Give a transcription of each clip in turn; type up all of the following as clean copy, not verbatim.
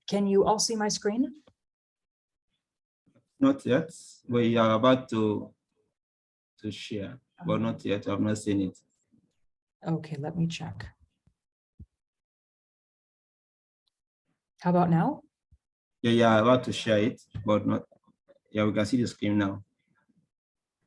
Can you all see my screen? Not yet. We are about to share, but not yet. I've not seen it. Okay, let me check. How about now? Yeah, about to share it, but not. Yeah, we can see the screen now.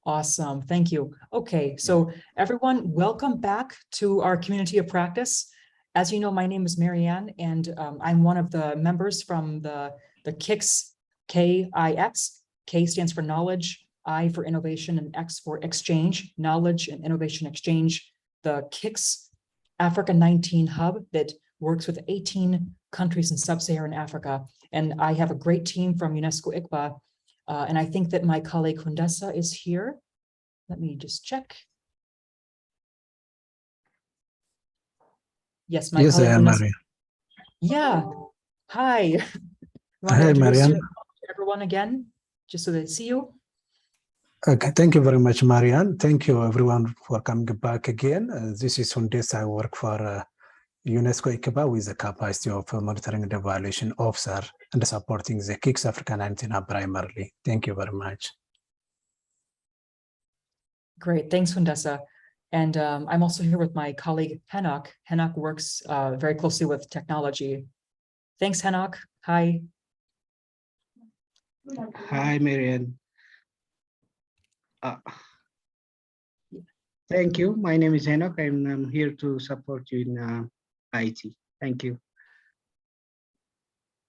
Awesome, thank you. Okay, so everyone, welcome back to our community of practice. As you know, my name is Marianne, and I'm one of the members from the KIX, K-I-X. K stands for knowledge, I for innovation, and X for exchange, knowledge and innovation exchange. The KIX Africa 19 hub that works with 18 countries in sub-Saharan Africa. And I have a great team from UNESCO ICPA. And I think that my colleague Hundessa is here. Let me just check. Yes, my colleague I am, Hundessa. Marianne. Yeah, hi. You want to Hi, introduce Marianne. everyone again, just so they see you? Okay, thank you very much, Marianne. Thank you, everyone, for coming back again. This is Hundessa. I work for UNESCO ICPA with the capacity of monitoring and evaluation officer and supporting the KIX Africa 19 hub primarily. Thank you very much. Great, thanks, Hundessa. And I'm also here with my colleague, Henok. Henok works very closely with technology. Thanks, Henok. Hi. Hi, Marianne. Thank you. My name is Henok. I'm here to support you in IT. Thank you.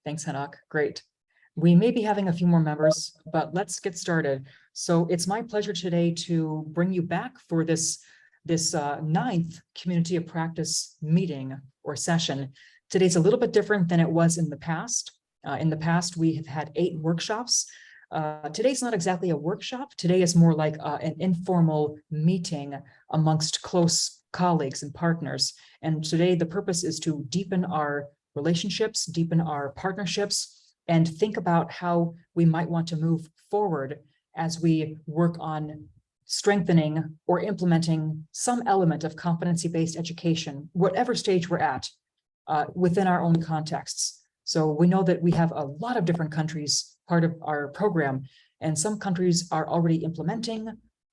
Thanks, Henok. Great. We may be having a few more members, but let's get started. So it's my pleasure today to bring you back for this 9th Community of Practice meeting or session. Today's a little bit different than it was in the past. In the past, we have had 8 workshops. Today's not exactly a workshop. Today is more like an informal meeting amongst close colleagues and partners. And today the purpose is to deepen our relationships, deepen our partnerships, and think about how we might want to move forward as we work on strengthening or implementing some element of competency-based education, whatever stage we're at, within our own contexts. So we know that we have a lot of different countries part of our program, and some countries are already implementing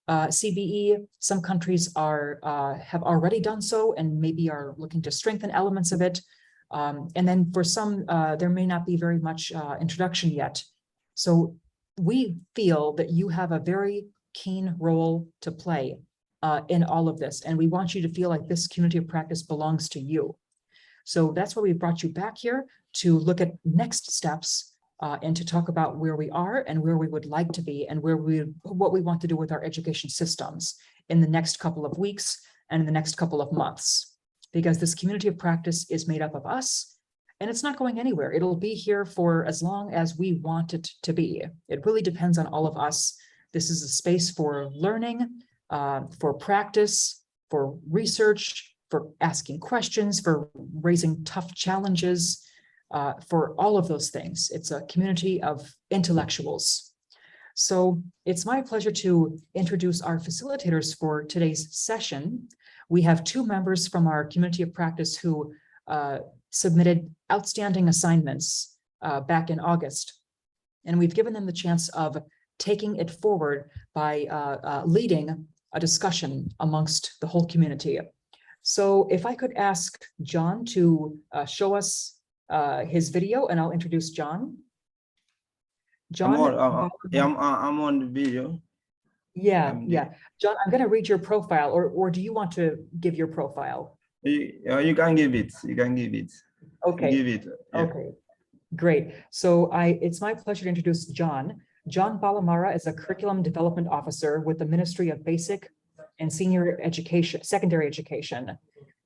CBE. Some countries have already done so and maybe are looking to strengthen elements of it. And then for some, there may not be very much introduction yet. So we feel that you have a very keen role to play in all of this, and we want you to feel like this community of practice belongs to you. So that's why we brought you back here to look at next steps and to talk about where we are and where we would like to be and what we want to do with our education systems in the next couple of weeks and in the next couple of months. Because this community of practice is made up of us, and it's not going anywhere. It'll be here for as long as we want it to be. It really depends on all of us. This is a space for learning, for practice, for research, for asking questions, for raising tough challenges, for all of those things. It's a community of intellectuals. So it's my pleasure to introduce our facilitators for today's session. We have 2 members from our community of practice who submitted outstanding assignments back in August. And we've given them the chance of taking it forward by leading a discussion amongst the whole community. So if I could ask John to show us his video, and I'll introduce John. John, I'm on the video. Yeah. John, I'm going to read your profile, or do you want to give your profile? You can give it. You can give it. Okay. Give it. Yeah. Okay. Great. So it's my pleasure to introduce John. John Balamara is a curriculum development officer with the Ministry of Basic and Senior Education, Secondary Education.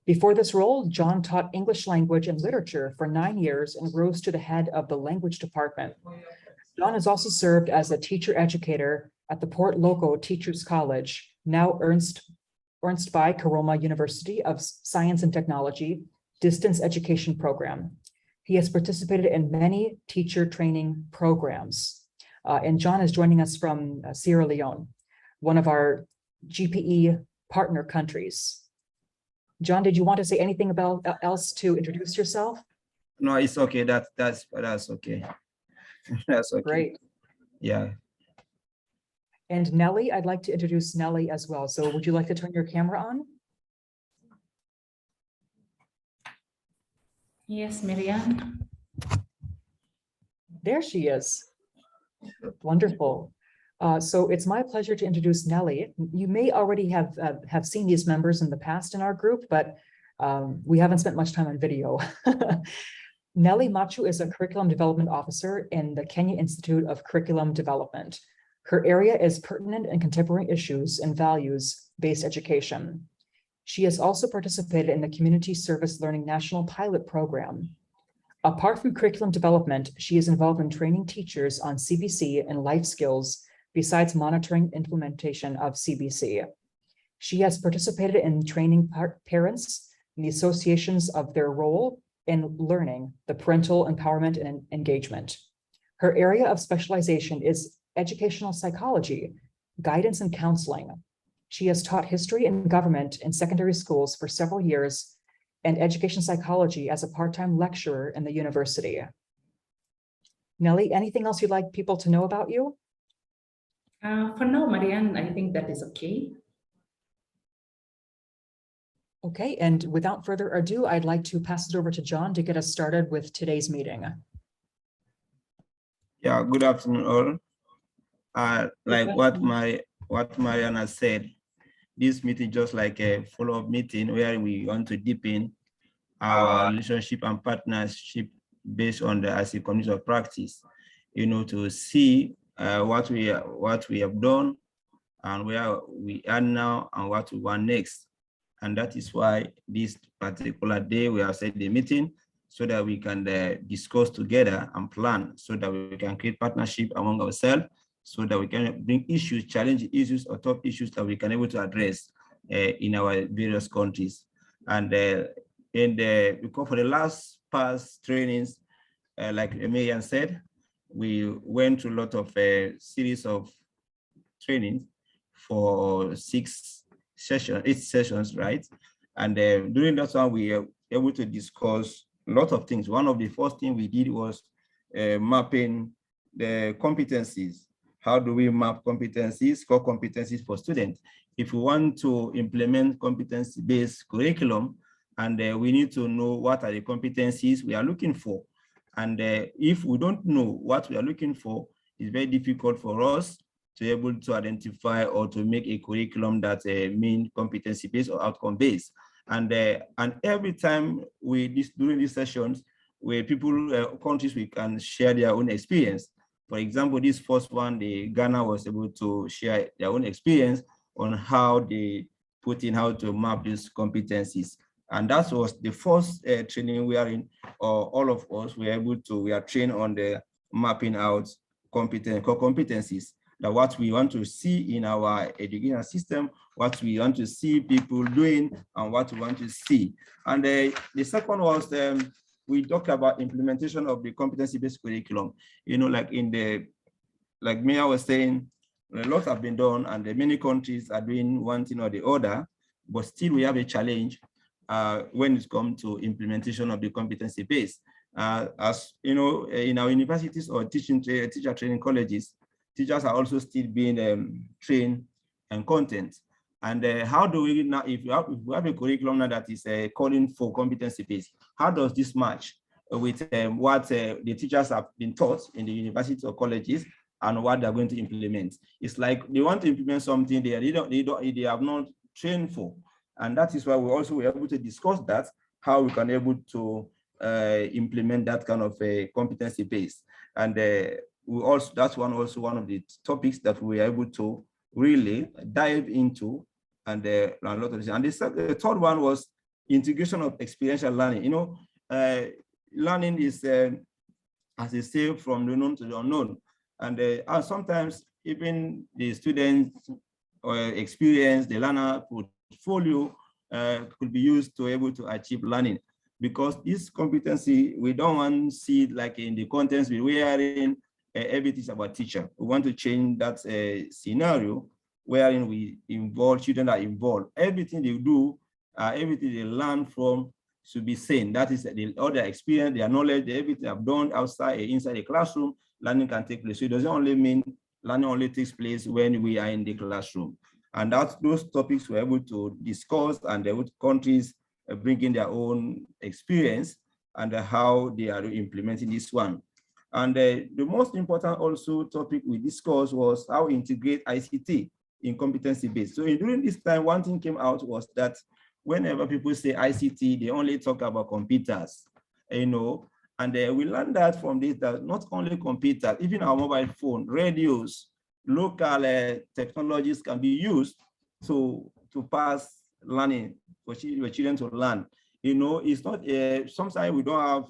Before this role, John taught English language and literature for 9 years and rose to the head of the language department. John has also served as a teacher educator at the Port Loco Teachers College, now Ernst by Karoma University of Science and Technology distance education program. He has participated in many teacher training programs. And John is joining us from Sierra Leone, one of our GPE partner countries. John, did you want to say anything else to introduce yourself? No, it's okay. That's okay. That's okay. Great. Yeah. And Nelly, I'd like to introduce Nelly as well. So would you like to turn your camera on? Yes, Marianne. There she is. Wonderful. So it's my pleasure to introduce Nelly. You may already have seen these members in the past in our group, but we haven't spent much time on video. Nelly Macho is a curriculum development officer in the Kenya Institute of Curriculum Development. Her area is pertinent and contemporary issues and values-based education. She has also participated in the Community Service Learning National Pilot Program. Apart from curriculum development, she is involved in training teachers on CBC and life skills besides monitoring implementation of CBC. She has participated in training parents in the associations of their role in learning, the parental empowerment and engagement. Her area of specialization is educational psychology, guidance and counseling. She has taught history and government in secondary schools for several years and education psychology as a part-time lecturer in the university. Nelly, anything else you'd like people to know about you? For now, Marianne, I think that is okay. Okay, and without further ado, I'd like to pass it over to John to get us started with today's meeting. Yeah, good afternoon all. Like what Marianne has said, this meeting just like a follow-up meeting where we want to deepen our relationship and partnership based on the as a community of practice, you know, to see what we have done and where we are now and what we want next. And that is why this particular day we have set the meeting so that we can discuss together and plan so that we can create partnership among ourselves so that we can bring issues, challenge issues or top issues that we can able to address in our various countries. And because for the past trainings, like Marianne said, we went through a lot of series of trainings for 8 sessions, right? And during that one, we were able to discuss a lot of things. One of the first things we did was mapping the competencies. How do we map competencies, core competencies for students? If we want to implement competency-based curriculum, and we need to know what are the competencies we are looking for. And if we don't know what we are looking for, it's very difficult for us to be able to identify or to make a curriculum that mean competency-based or outcome-based. And every time during these sessions, where people, countries, we can share their own experience. For example, this first one, Ghana was able to share their own experience on how they put in how to map these competencies. And that was the first training we are in, all of us we are trained on the mapping out core competencies, that what we want to see in our education system, what we want to see people doing, and what we want to see. And the second was we talked about implementation of the competency-based curriculum. You know, like Mia was saying, a lot have been done, and many countries are doing one thing or the other, but still we have a challenge when it comes to implementation of the competency-based. As you know, in our universities or teacher training colleges, teachers are also still being trained and content. And how do we now, if we have a curriculum now that is calling for competency-based, how does this match with what the teachers have been taught in the universities or colleges and what they're going to implement? It's like they want to implement something they have not trained for. And that is why we also were able to discuss that, how we can able to implement that kind of a competency-based. And that's one of the topics that we were able to really dive into and learn a lot of this. And the third one was integration of experiential learning. You know, learning is, as they say, from the known to the unknown. And sometimes even the students' experience, the learner portfolio could be used to able to achieve learning. Because this competency, we don't want to see it like in the contents we are in, everything about teacher. We want to change that scenario wherein we involve children are involved. Everything they do, everything they learn from should be seen. That is all their experience, their knowledge, everything they have done outside, inside the classroom, learning can take place. So it doesn't only mean learning only takes place when we are in the classroom. And those topics we're able to discuss, and the countries bring in their own experience and how they are implementing this one. And the most important also topic we discussed was how to integrate ICT in competency-based. So during this time, one thing came out was that whenever people say ICT, they only talk about computers, you know, and we learned that from this, that not only computers, even our mobile phone, radios, local technologies can be used to pass learning for children to learn. You know, it's not, sometimes we don't have,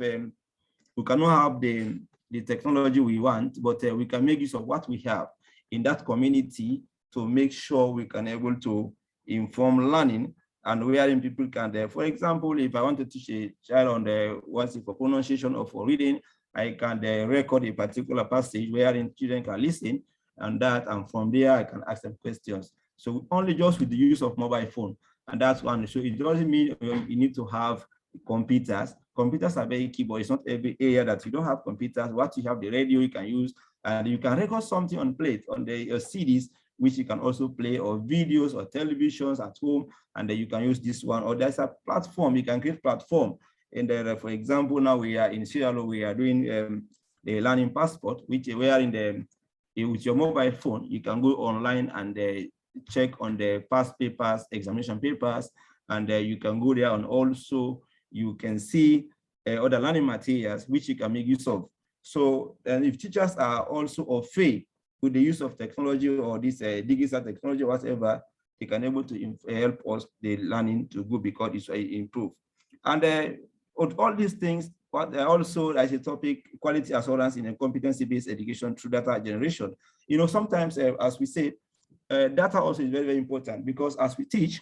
we cannot have the technology we want, but we can make use of what we have in that community to make sure we can able to inform learning, and wherein people can, for example, if I want to teach a child on the what's it for pronunciation or for reading, I can record a particular passage wherein children can listen, and from there I can ask them questions. So only just with the use of mobile phone, and that's one. So it doesn't mean you need to have computers. Computers are very key, but it's not every area that you don't have computers. What you have, the radio you can use, and you can record something on plate on the CDs, which you can also play, or videos or televisions at home, and then you can use this one. Or there's a platform, you can create platform. And for example, now we are in Sierra Leone, we are doing the learning passport, which we are with your mobile phone, you can go online and check on the past papers, examination papers, and you can go there, and also you can see other learning materials which you can make use of. So, and if teachers are also of faith with the use of technology or this digital technology, whatever, they can able to help us the learning to go, because it's improve. And all these things, but also as a topic, quality assurance in a competency-based education through data generation. You know, sometimes as we say, data also is very, very important, because as we teach,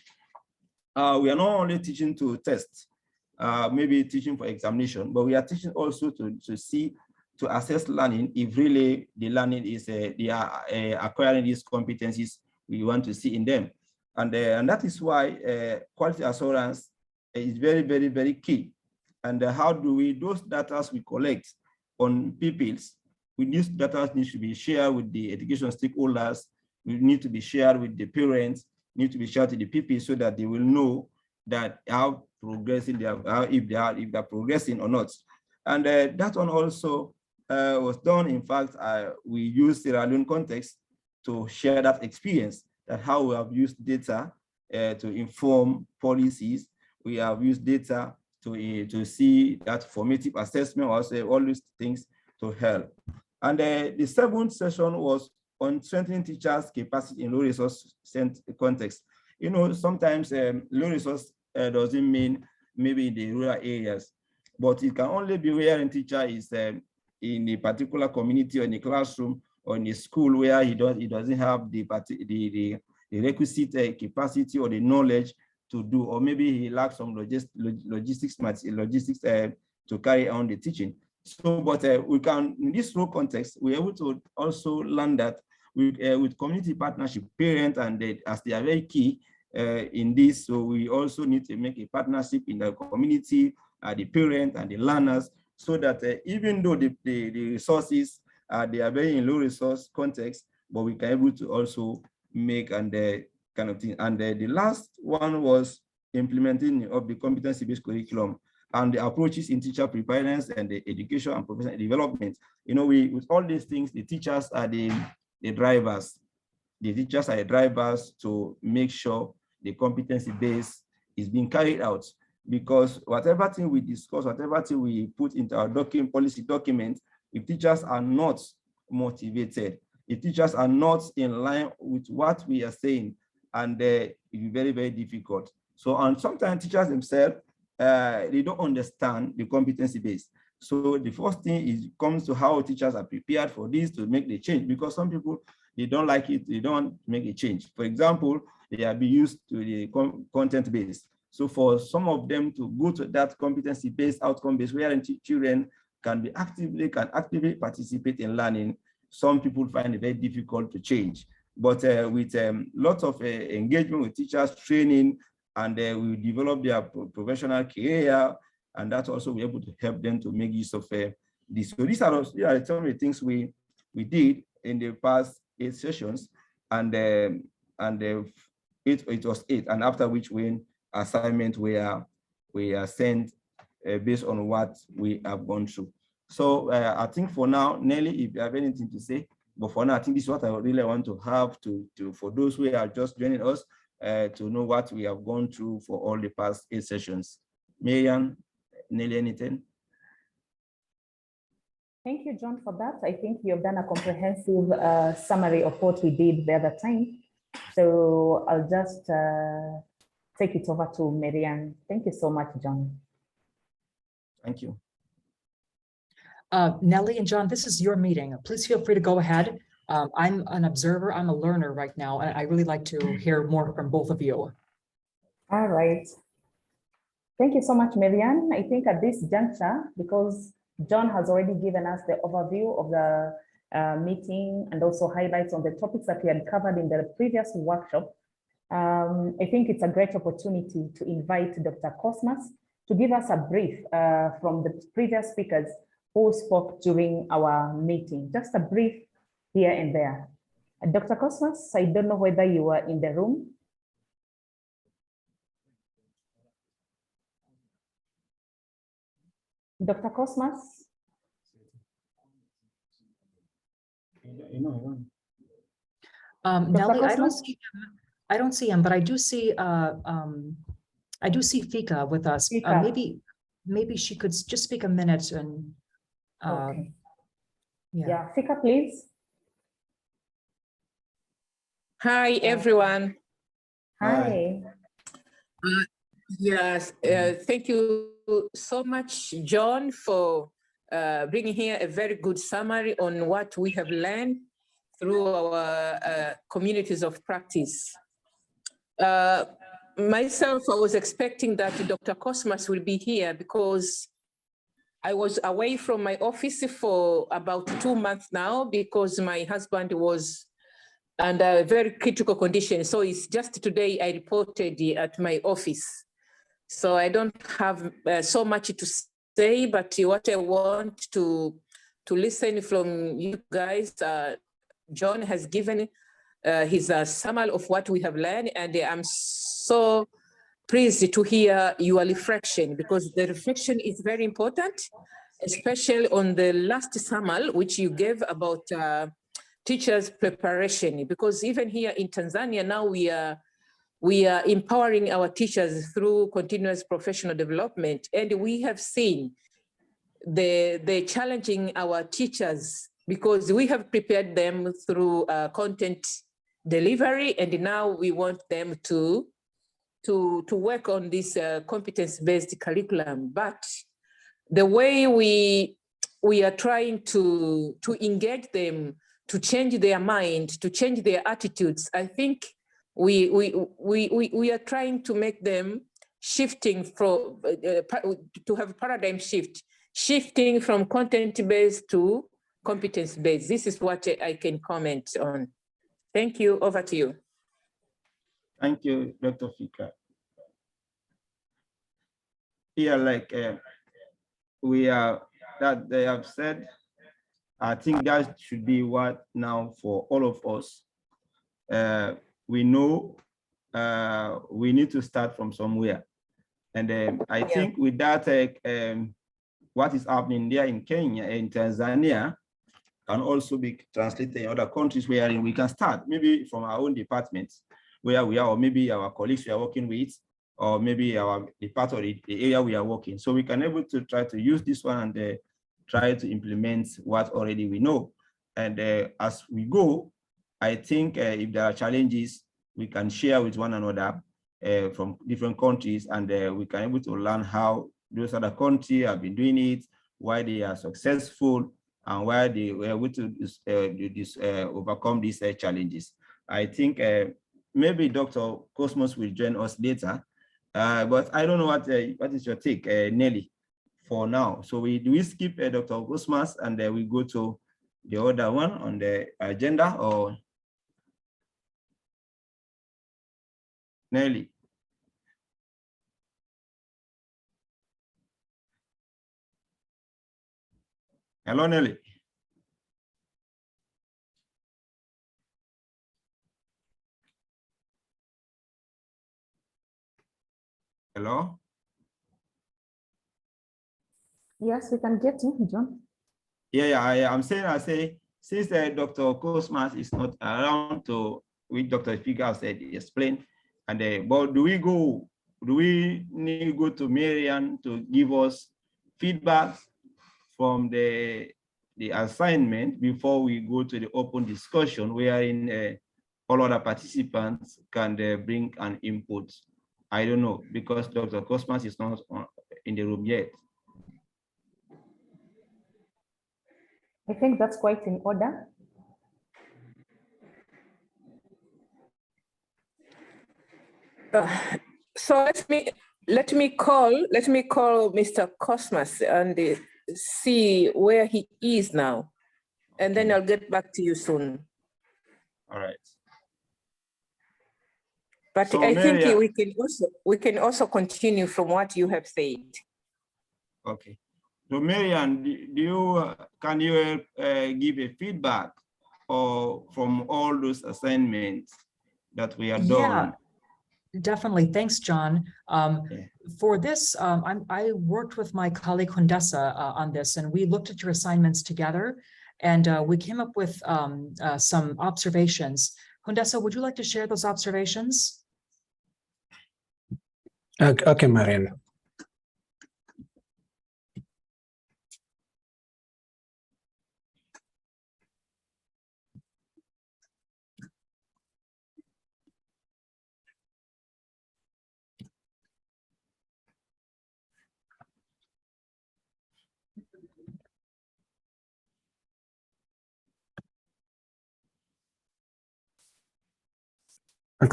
we are not only teaching to test, maybe teaching for examination, but we are teaching also to see, to assess learning, if really the learning is they are acquiring these competencies we want to see in them. And that is why quality assurance is very, very, very key. And how do we, those data we collect on pupils, these data needs to be shared with the education stakeholders, we need to be shared with the parents, need to be shared to the pupils, so that they will know that how progressing they are, if they're progressing or not. And that one also was done. In fact, we used Sierra Leone context to share that experience, that how we have used data to inform policies. We have used data to see that formative assessment, also all these things to help. And the seventh session was on strengthening teachers' capacity in low resource context. You know, sometimes low resource doesn't mean maybe in the rural areas, but it can only be where a teacher is in a particular community or in a classroom or in a school where he doesn't have the requisite capacity or the knowledge to do, or maybe he lacks some logistics to carry on the teaching. So, but we can, in this role context, we're able to also learn that with community partnership, parents and as they are very key in this, so we also need to make a partnership in the community, the parents and the learners, so that even though the resources they are very in low resource context, but we can able to also make and kind of thing. And the last one was implementing of the competency-based curriculum and the approaches in teacher preparedness and the education and professional development. You know, with all these things, the teachers are the drivers. The teachers are the drivers to make sure the competency-based is being carried out. Because whatever thing we discuss, whatever thing we put into our policy document, if teachers are not motivated, if teachers are not in line with what we are saying, and it will be very, very difficult. So, and sometimes teachers themselves, they don't understand the competency-based. So the first thing is comes to how teachers are prepared for this to make the change, because some people, they don't like it, they don't make a change. For example, they are being used to the content-based. So for some of them to go to that competency-based, outcome-based, where children can actively participate in learning, some people find it very difficult to change. But with lots of engagement with teachers, training, and we develop their professional career, and that also we're able to help them to make use of this. So these are some of the things we did in the past 8 sessions, and it was 8, and after which when assignment we are sent based on what we have gone through. So I think for now, Nelly, if you have anything to say, but for now, I think this is what I really want to have for those who are just joining us to know what we have gone through for all the past 8 sessions. Marian, Nelly, anything? Thank you, John, for that. I think you've done a comprehensive summary of what we did the other time. So I'll just take it over to Marianne. Thank you so much, John. Thank you. Nelly and John, this is your meeting. Please feel free to go ahead. I'm an observer, I'm a learner right now, and I really like to hear more from both of you. All right. Thank you so much, Marianne. I think at this juncture, because John has already given us the overview of the meeting and also highlights on the topics that we had covered in the previous workshop, I think it's a great opportunity to invite Dr. Cosmas to give us a brief from the previous speakers who spoke during our meeting, just a brief here and there. Dr. Cosmas, I don't know whether you were in the room. Dr. Cosmas? Nelly, I don't see him, but I do see Fika with us. Fika. Maybe she could just speak a minute and Okay. yeah. Yeah, Fika, please. Hi, everyone. Hi. Yes, thank you so much, John, for bringing here a very good summary on what we have learned through our communities of practice. Myself, I was expecting that Dr. Cosmas will be here because I was away from my office for about 2 months now because my husband was under a very critical condition. So it's just today I reported at my office. So I don't have so much to say, but what I want to listen from you guys, John has given his summary of what we have learned, and I'm so pleased to hear your reflection, because the reflection is very important, especially on the last summary which you gave about teachers' preparation, because even here in Tanzania now we are empowering our teachers through continuous professional development, and we have seen the challenging our teachers because we have prepared them through content delivery, and now we want them to work on this competence-based curriculum. But the way we are trying to engage them, to change their mind, to change their attitudes, I think we are trying to make them shifting from to have a paradigm shift, shifting from content-based to competence-based. This is what I can comment on. Thank you. Over to you. Thank you, Dr. Fika. Here, like that they have said, I think that should be what now for all of us. We know we need to start from somewhere. And I think with that, what is happening there in Kenya and Tanzania can also be translated in other countries where we can start, maybe from our own departments where we are, or maybe our colleagues we are working with, or maybe the part of the area we are working. So we can able to try to use this one and try to implement what already we know. And as we go, I think if there are challenges, we can share with one another from different countries, and we can able to learn how those other countries have been doing it, why they are successful, and why they were able to overcome these challenges. I think maybe Dr. Cosmos will join us later, but I don't know what is your take, Nelly, for now. So we skip Dr. Cosmos and we go to the other one on the agenda, or Nelly? Hello, Nelly. Hello? Yes, we can get you, John. I'm saying, since Dr. Cosmas is not around to, with Dr. Speaker said, explain, and but do we need to go to Marian to give us feedback from the assignment before we go to the open discussion wherein all other participants can bring an input? I don't know, because Dr. Cosmas is not in the room yet. I think that's quite in order. So let me call Mr. Cosmas and see where he is now, and then I'll get back to you soon. All right. But So, I think Maria, we can also continue from what you have said. okay. So, Marian, can you give a feedback or from all those assignments that we have done? Definitely. Thanks, John. For this, I worked with my colleague Hundessa on this, and we looked at your assignments together, and we came up with some observations. Hundessa, would you like to share those observations? Okay, Marian.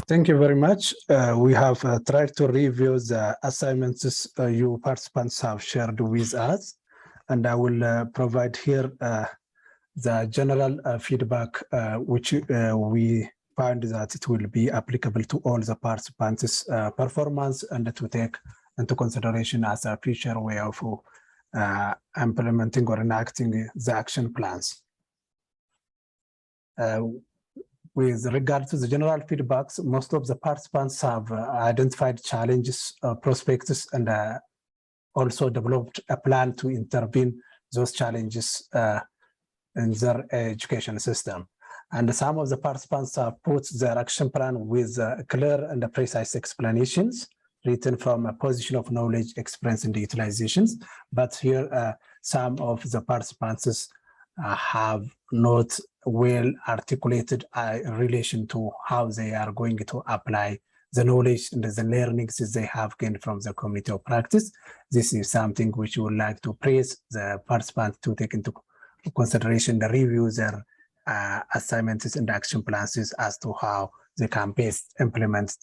Thank you very much. We have tried to review the assignments you participants have shared with us, and I will provide here the general feedback which we find that it will be applicable to all the participants' performance and to take into consideration as a future way of implementing or enacting the action plans. With regard to the general feedbacks, most of the participants have identified challenges, prospects, and also developed a plan to intervene those challenges in their education system. And some of the participants have put their action plan with clear and precise explanations written from a position of knowledge, experience, and utilizations. But here, some of the participants have not well articulated in relation to how they are going to apply the knowledge and the learnings they have gained from the community of practice. This is something which we would like to praise the participants to take into consideration, the review their assignments and action plans as to how they can best implement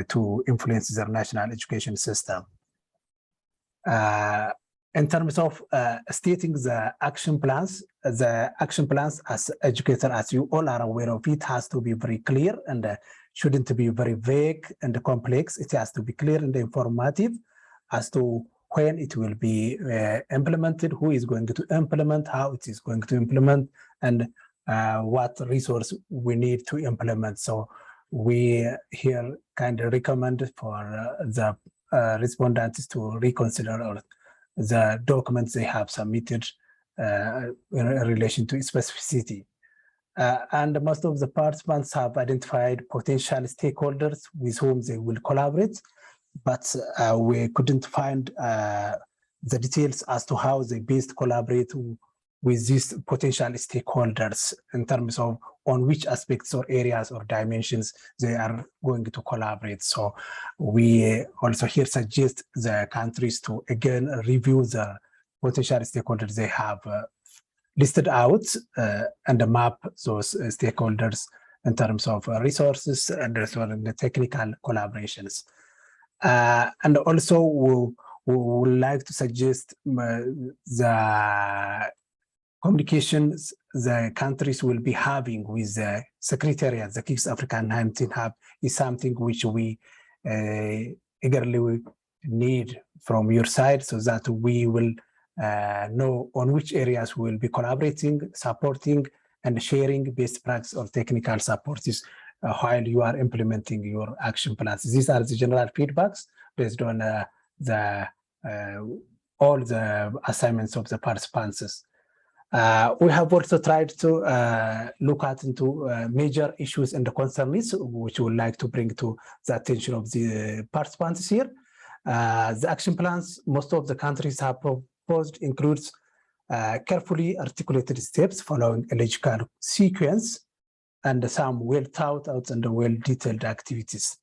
to influence their national education system. In terms of stating the action plans as educator, as you all are aware of, it has to be very clear and shouldn't be very vague and complex. It has to be clear and informative as to when it will be implemented, who is going to implement, how it is going to implement, and what resource we need to implement. So we here kind of recommend for the respondents to reconsider or the documents they have submitted in relation to specificity. And most of the participants have identified potential stakeholders with whom they will collaborate, but we couldn't find the details as to how they best collaborate with these potential stakeholders in terms of on which aspects or areas or dimensions they are going to collaborate. So we also here suggest the countries to again review the potential stakeholders they have listed out and map those stakeholders in terms of resources and the technical collaborations. And also we would like to suggest the communications the countries will be having with the Secretariat, the KICS African 19 Hub, is something which we eagerly need from your side so that we will know on which areas we'll be collaborating, supporting, and sharing best practice or technical supports while you are implementing your action plans. These are the general feedbacks based on all the assignments of the participants. We have also tried to look at into major issues and the concerns which we would like to bring to the attention of the participants here. The action plans most of the countries have proposed includes carefully articulated steps following a logical sequence and some well thought out and well detailed activities.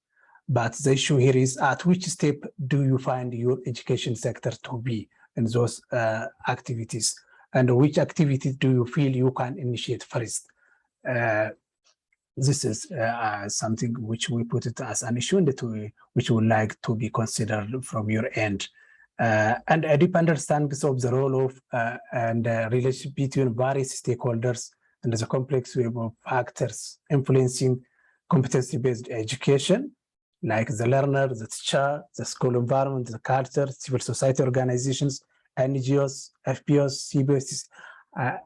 But the issue here is at which step do you find your education sector to be in those activities? And which activities do you feel you can initiate first? This is something which we put it as an issue that which we would like to be considered from your end. And a deep understanding of the role of and relationship between various stakeholders and the complex web of factors influencing competency-based education, like the learner, the teacher, the school environment, the culture, civil society organizations, NGOs, FPOs, CBOs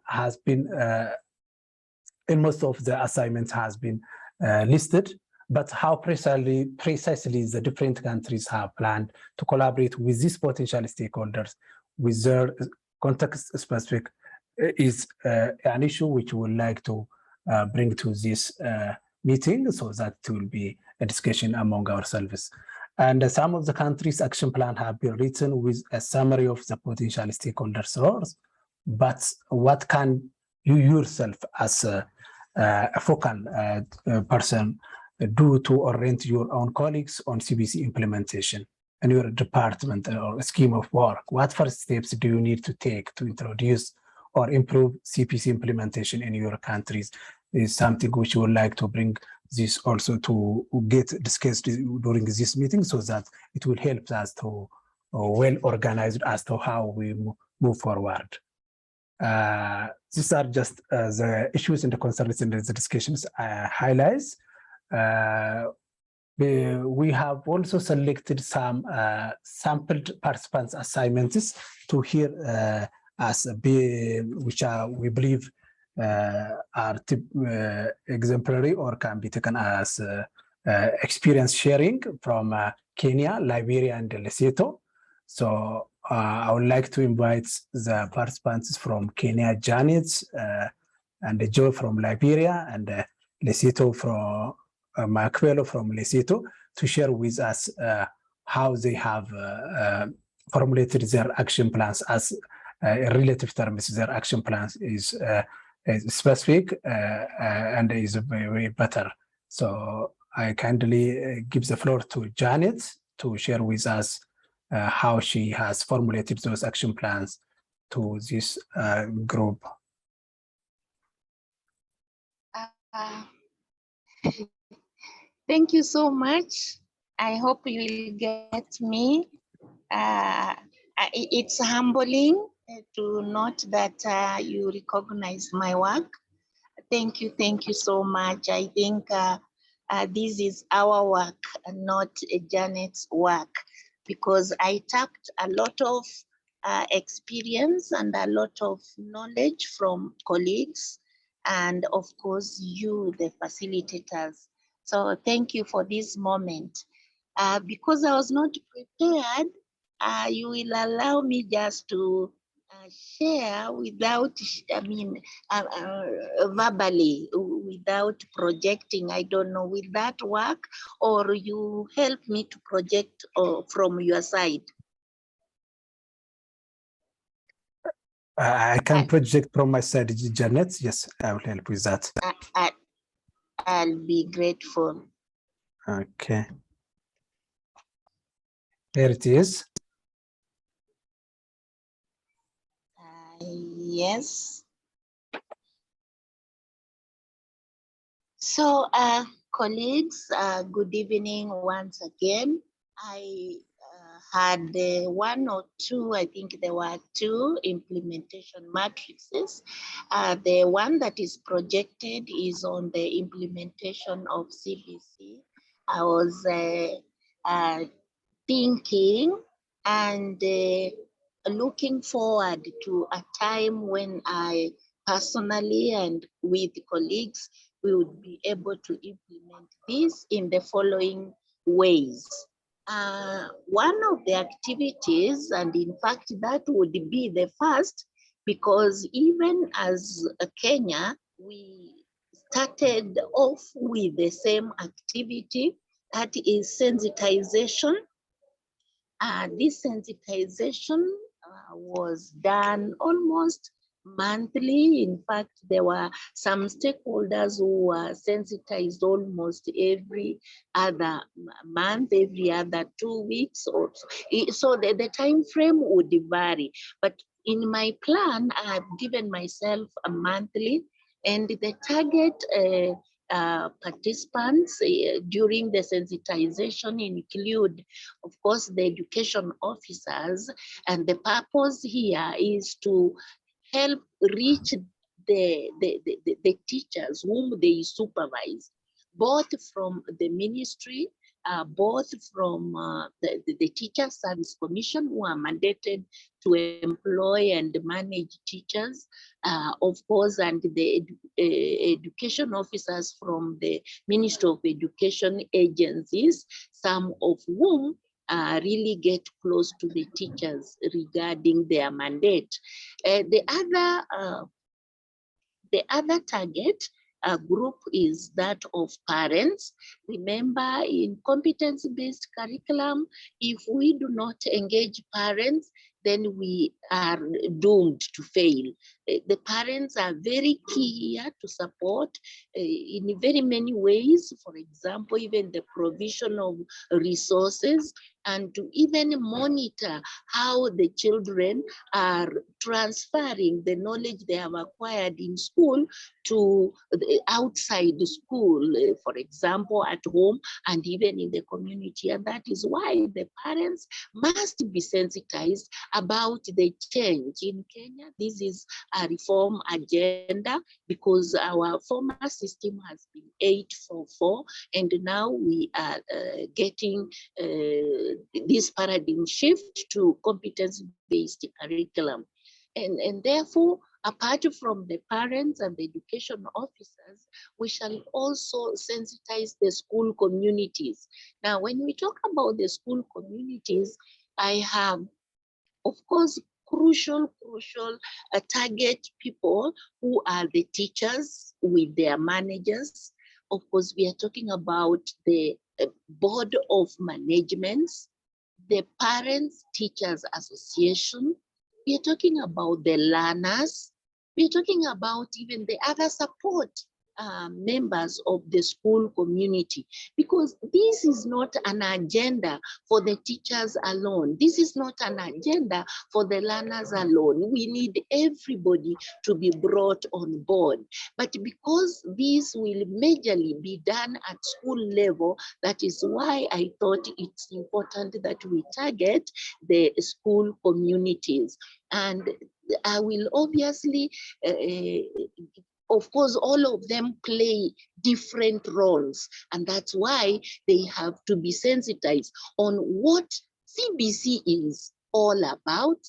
has been, in most of the assignments has been listed, but how precisely the different countries have planned to collaborate with these potential stakeholders with their context-specific is an issue which we would like to bring to this meeting so that it will be a discussion among ourselves. And some of the countries' action plan have been written with a summary of the potential stakeholders' roles, but what can you yourself as a focal person do to orient your own colleagues on CBC implementation in your department or scheme of work? What first steps do you need to take to introduce or improve CPC implementation in your countries? Is something which you would like to bring this also to get discussed during this meeting so that it will help us to well organized as to how we move forward. These are just the issues and the concerns in the discussions highlights. We have also selected some sampled participants assignments to hear as which are, we believe are exemplary or can be taken as experience sharing from Kenya, Liberia, and Lesotho. So I would like to invite the participants from Kenya, Janet, and Joe from Liberia, and Lesotho from Makwelo from Lesotho, to share with us how they have formulated their action plans. As relative terms, their action plans is specific and is very better. So I kindly give the floor to Janet to share with us how she has formulated those action plans to this group. Thank you so much. I hope you will get me. It's humbling to note that you recognize my work. Thank you so much. I think this is our work and not Janet's work, because I tapped a lot of experience and a lot of knowledge from colleagues, and of course you, the facilitators. So thank you for this moment. Because I was not prepared, you will allow me just to share without, verbally, without projecting. I don't know, will that work? Or you help me to project from your side? I can project from my side, Janet. Yes, I will help with that. I'll be grateful. Okay. Here it is. Yes. So, colleagues, good evening once again. I had one or two, I think there were two implementation matrices. The one that is projected is on the implementation of CBC. I was thinking and looking forward to a time when I personally and with colleagues, we would be able to implement this in the following ways. One of the activities, and in fact that would be the first, because even as Kenya, we started off with the same activity, that is sensitization. This sensitization was done almost monthly. In fact, there were some stakeholders who were sensitized almost every other month, every other 2 weeks or so. So the time frame would vary. But in my plan, I've given myself a monthly, and the target participants during the sensitization include, of course, the education officers, and the purpose here is to help reach the teachers whom they supervise, both from the ministry, both from the Teacher Service Commission, who are mandated to employ and manage teachers, of course, and the education officers from the Ministry of Education agencies, some of whom really get close to the teachers regarding their mandate. The other target group is that of parents. Remember, in competence-based curriculum, if we do not engage parents, then we are doomed to fail. The parents are very key here to support in very many ways. For example, even the provision of resources, and to even monitor how the children are transferring the knowledge they have acquired in school to outside the school, for example, at home and even in the community. And that is why the parents must be sensitized about the change in Kenya. This is a reform agenda, because our former system has been 844, and now we are getting this paradigm shift to competence-based curriculum. And therefore, apart from the parents and the education officers, we shall also sensitize the school communities. Now, when we talk about the school communities, I have, of course, crucial target people who are the teachers with their managers. Of course, we are talking about the board of managements, the Parents Teachers Association. We are talking about the learners. We are talking about even the other support members of the school community, because this is not an agenda for the teachers alone. This is not an agenda for the learners alone. We need everybody to be brought on board. But because this will majorly be done at school level, that is why I thought it's important that we target the school communities. And I will obviously of course, all of them play different roles, and that's why they have to be sensitized on what CBC is all about,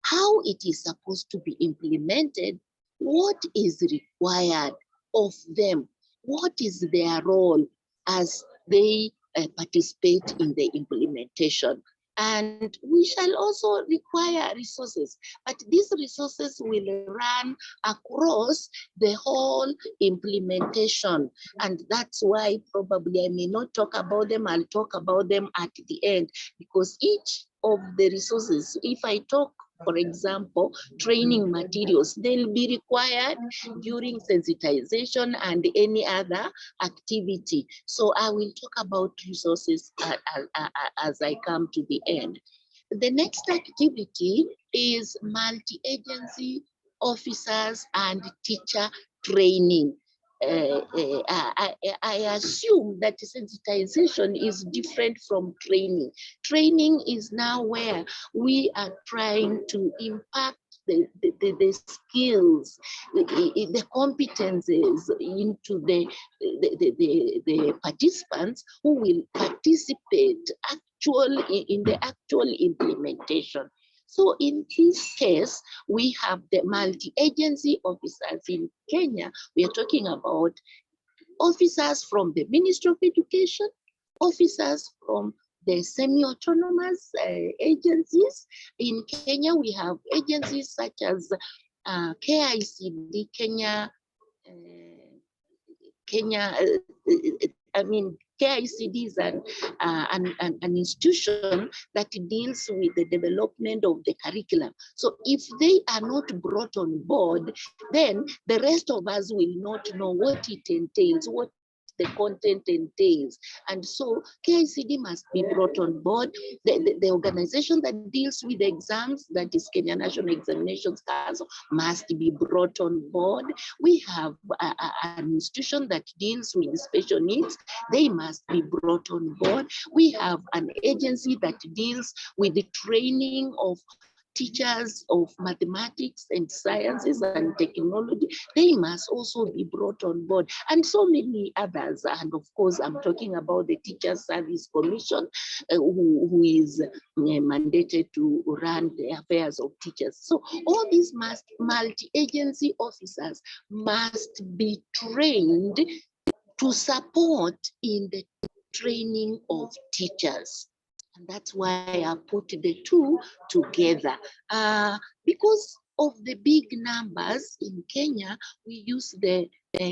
how it is supposed to be implemented, what is required of them, what is their role as they participate in the implementation. And we shall also require resources, but these resources will run across the whole implementation. And that's why probably I may not talk about them, I'll talk about them at the end, because each of the resources, if I talk, for example, training materials, they'll be required during sensitization and any other activity. So I will talk about resources as I come to the end. The next activity is multi-agency officers and teacher training. I assume that sensitization is different from training. Training is now where we are trying to impact the skills, the competences into the participants who will participate in the actual implementation. So in this case, we have the multi-agency officers in Kenya. We are talking about officers from the Ministry of Education, officers from the semi-autonomous agencies. In Kenya, we have agencies such as KICD, KICD is an institution that deals with the development of the curriculum. So if they are not brought on board, then the rest of us will not know what it entails, what the content entails. And so KICD must be brought on board. The organization that deals with the exams, that is Kenya National Examinations Council, must be brought on board. We have an institution that deals with special needs. They must be brought on board. We have an agency that deals with the training of teachers of mathematics and sciences and technology. They must also be brought on board, and so many others. And of course, I'm talking about the Teachers Service Commission, who is mandated to run the affairs of teachers. So all these multi-agency officers must be trained to support in the training of teachers. And that's why I put the two together. Because of the big numbers in Kenya, we use the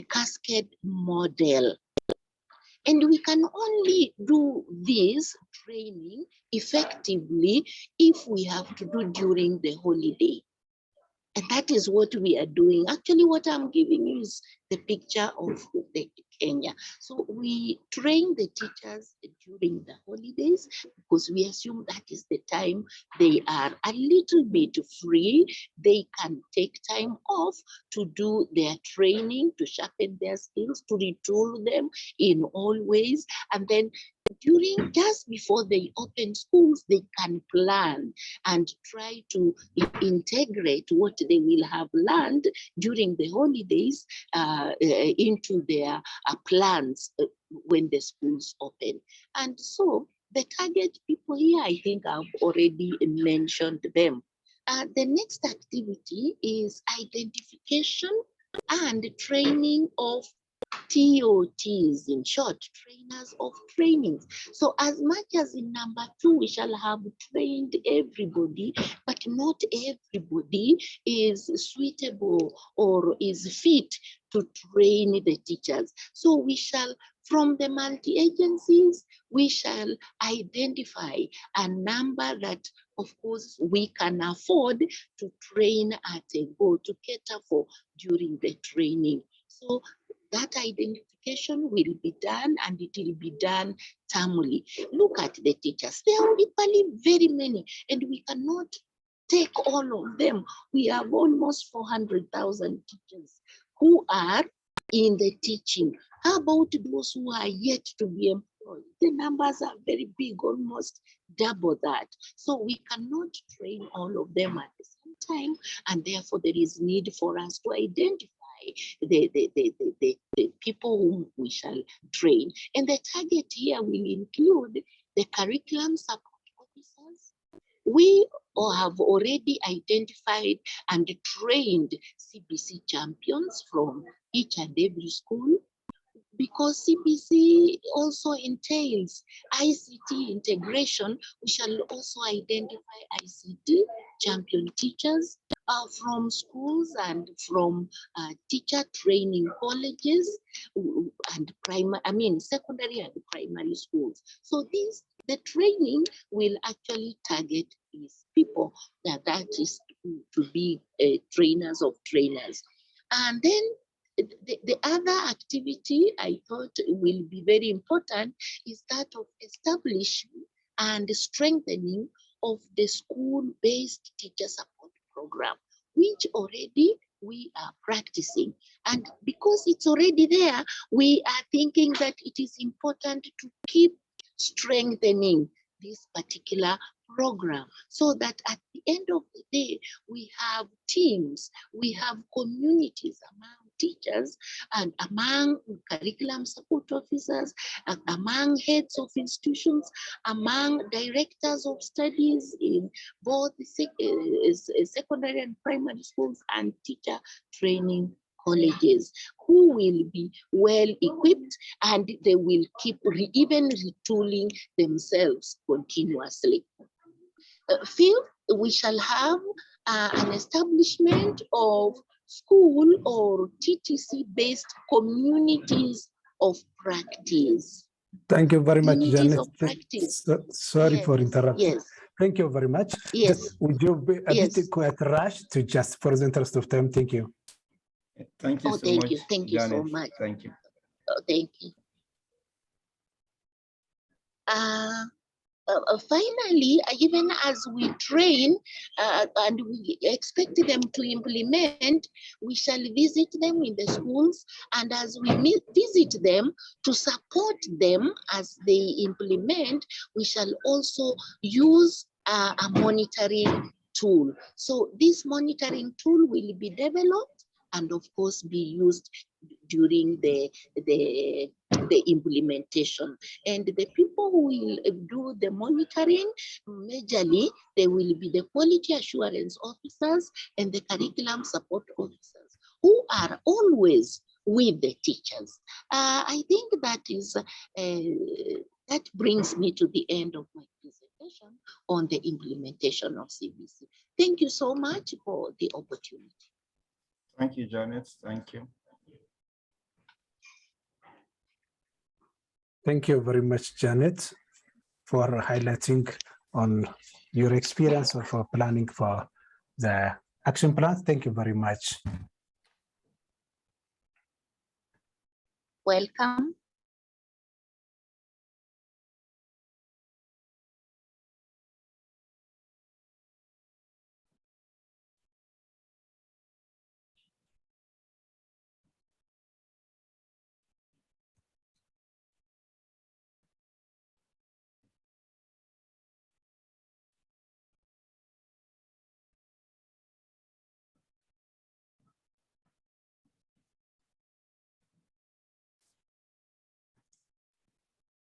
cascade model. And we can only do this training effectively if we have to do during the holiday. And that is what we are doing. Actually, what I'm giving you is the picture of the Kenya. So we train the teachers during the holidays because we assume that is the time they are a little bit free. They can take time off to do their training, to sharpen their skills, to retool them in all ways. And then during, just before they open schools, they can plan and try to integrate what they will have learned during the holidays into their plans when the schools open. And so the target people here, I think I've already mentioned them. The next activity is identification and training of TOTs, in short, trainers of trainings. So as much as in number 2, we shall have trained everybody, but not everybody is suitable or is fit to train the teachers. So we shall, from the multi-agencies, we shall identify a number that, of course, we can afford to train at a go, to cater for during the training. So that identification will be done, and it will be done timely. Look at the teachers. There are equally very many, and we cannot take all of them. We have almost 400,000 teachers who are in the teaching. How about those who are yet to be employed? The numbers are very big, almost double that. So we cannot train all of them at the same time, and therefore there is need for us to identify the people whom we shall train. And the target here will include the curriculum support officers. We have already identified and trained CBC champions from each and every school, because CBC also entails ICT integration. We shall also identify ICT champion teachers from schools and from teacher training colleges and secondary and primary schools. So the training will actually target these people, that is to be trainers of trainers. And then the other activity I thought will be very important is that of establishing and strengthening of the school-based teacher support program, which already we are practicing. And because it's already there, we are thinking that it is important to keep strengthening this particular program, so that at the end of the day, we have teams, we have communities among teachers and among curriculum support officers, among heads of institutions, among directors of studies in both secondary and primary schools and teacher training colleges, who will be well equipped, and they will keep even retooling themselves continuously. Fifth, we shall have an establishment of school or TTC-based communities of practice. Thank you very much, Communities Janet. of practice. Sorry Yes, for interrupting. yes. Thank you very much. Yes. Just, would you be a Yes. bit quite rush to just, for the interest of time? Thank you. Thank you so Thank much. you. Thank you so Janet. much. Thank you. Thank you. Finally, even as we train and we expect them to implement, we shall visit them in the schools, and as we visit them to support them as they implement, we shall also use a monitoring tool. So this monitoring tool will be developed and of course be used during the implementation. And the people who will do the monitoring, majorly, they will be the quality assurance officers and the curriculum support officers, who are always with the teachers. I think that is that brings me to the end of my presentation on the implementation of CBC. Thank you so much for the opportunity. Thank you, Janet. Thank you. Thank you very much, Janet, for highlighting on your experience of planning for the action plan. Thank you very much. Welcome.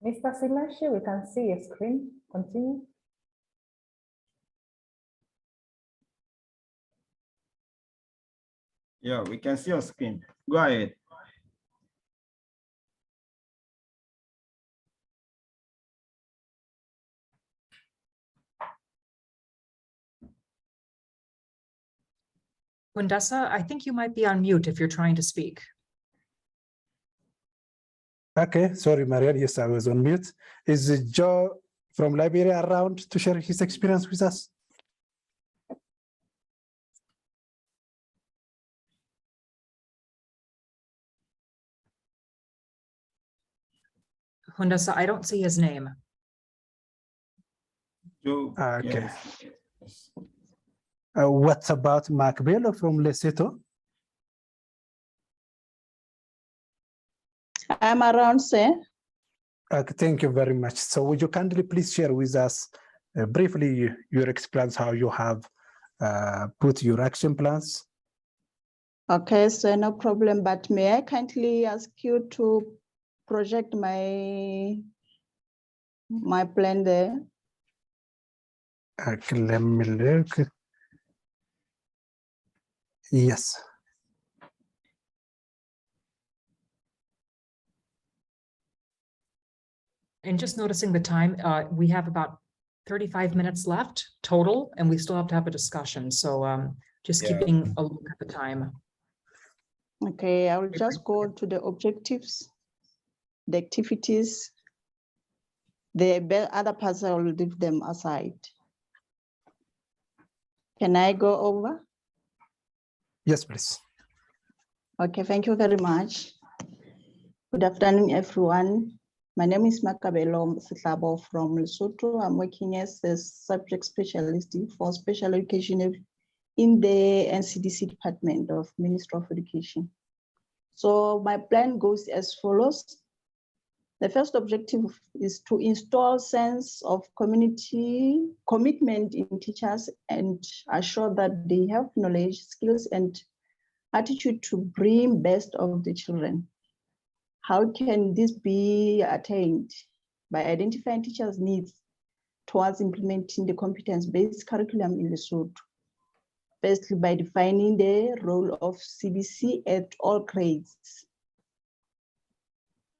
Mr. Simashi, we can see your screen. Continue. Yeah, we can see your screen. Go ahead. Windessa, I think you might be on mute if you're trying to speak. Okay, sorry, Marianne. Yes, I was on mute. Is Joe from Liberia around to share his experience with us? Windessa, I don't see his name. Joe, Okay. yes. What about Macbell from Lesotho? I'm around, sir. Okay, thank you very much. So would you kindly please share with us briefly your experience, how you have put your action plans? Okay, so no problem, but may I kindly ask you to project my plan there? Okay, let me look. Yes. And just noticing the time, we have about 35 minutes left total, and we still have to have a discussion. So just keeping a look at the time. Okay, I will just go to the objectives, the activities. The other parts I will leave them aside. Can I go over? Yes, please. Okay, thank you very much. Good afternoon, everyone. My name is Makabelo Sitlabo from Lesotho. I'm working as a subject specialist for special education in the NCDC department of Ministry of Education. So my plan goes as follows. The first objective is to install sense of community commitment in teachers and assure that they have knowledge, skills, and attitude to bring best of the children. How can this be attained? By identifying teachers' needs towards implementing the competence-based curriculum in Lesotho. Firstly, by defining the role of CBC at all grades.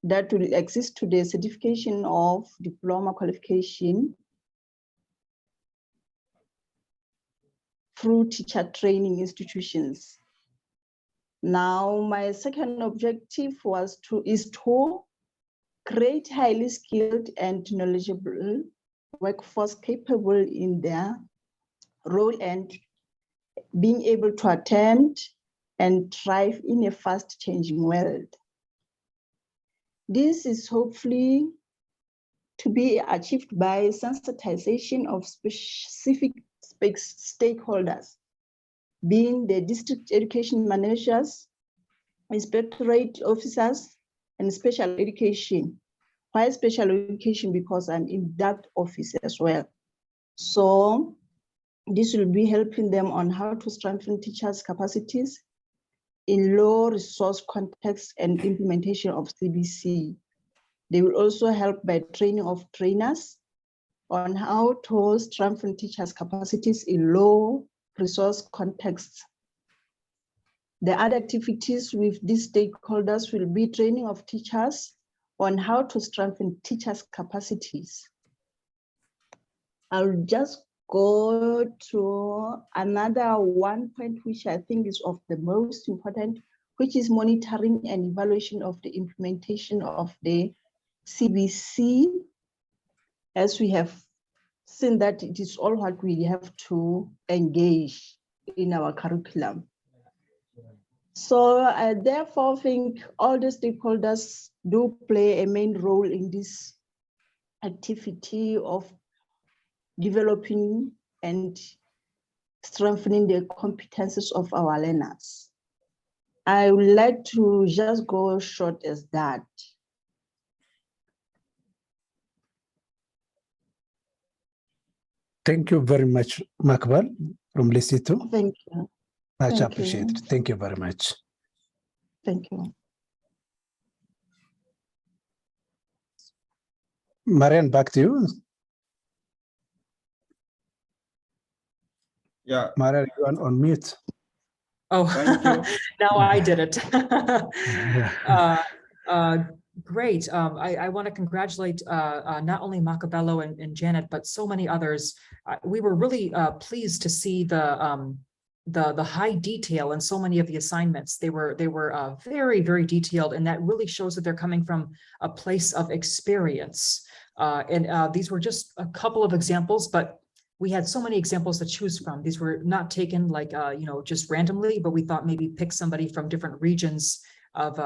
That will exist to the certification of diploma qualification through teacher training institutions. Now, my second objective is to create highly skilled and knowledgeable workforce capable in their role and being able to attempt and thrive in a fast changing world. This is hopefully to be achieved by sensitization of specific stakeholders, being the district education managers, inspectorate officers, and special education. Why special education? Because I'm in that office as well. So this will be helping them on how to strengthen teachers' capacities in low resource context and implementation of CBC. They will also help by training of trainers on how to strengthen teachers' capacities in low resource contexts. The other activities with these stakeholders will be training of teachers on how to strengthen teachers' capacities. I'll just go to another one point, which I think is of the most important, which is monitoring and evaluation of the implementation of the CBC. As we have seen that it is all what we have to engage in our curriculum. So I therefore think all the stakeholders do play a main role in this activity of developing and strengthening the competences of our learners. I would like to just go short as that. Thank you very much, Makbal from Lesotho. Thank you. Much Thank appreciated. you. Thank you very much. Thank you. Marianne, back to you. Yeah, Marianne, you are on mute. Oh, thank you. now I did it. Yeah. Great. I want to congratulate not only Macabello and Janet, but so many others. We were really pleased to see the high detail in so many of the assignments. They were very, very detailed, and that really shows that they're coming from a place of experience. And these were just a couple of examples, but we had so many examples to choose from. These were not taken like, just randomly, but we thought maybe pick somebody from different regions of,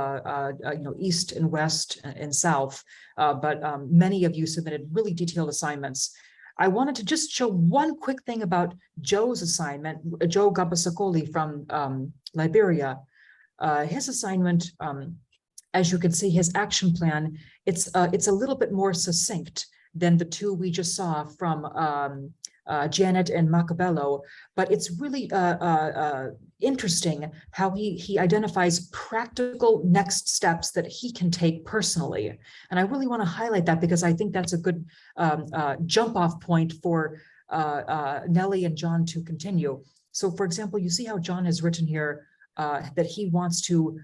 East and West and South. But many of you submitted really detailed assignments. I wanted to just show one quick thing about Joe's assignment, Joe Gabasakoli from Liberia. His assignment, as you can see, his action plan, it's a little bit more succinct than the two we just saw from Janet and Macabello, but it's really interesting how he identifies practical next steps that he can take personally. And I really want to highlight that because I think that's a good jump off point for Nelly and John to continue. So for example, you see how John has written here that he wants to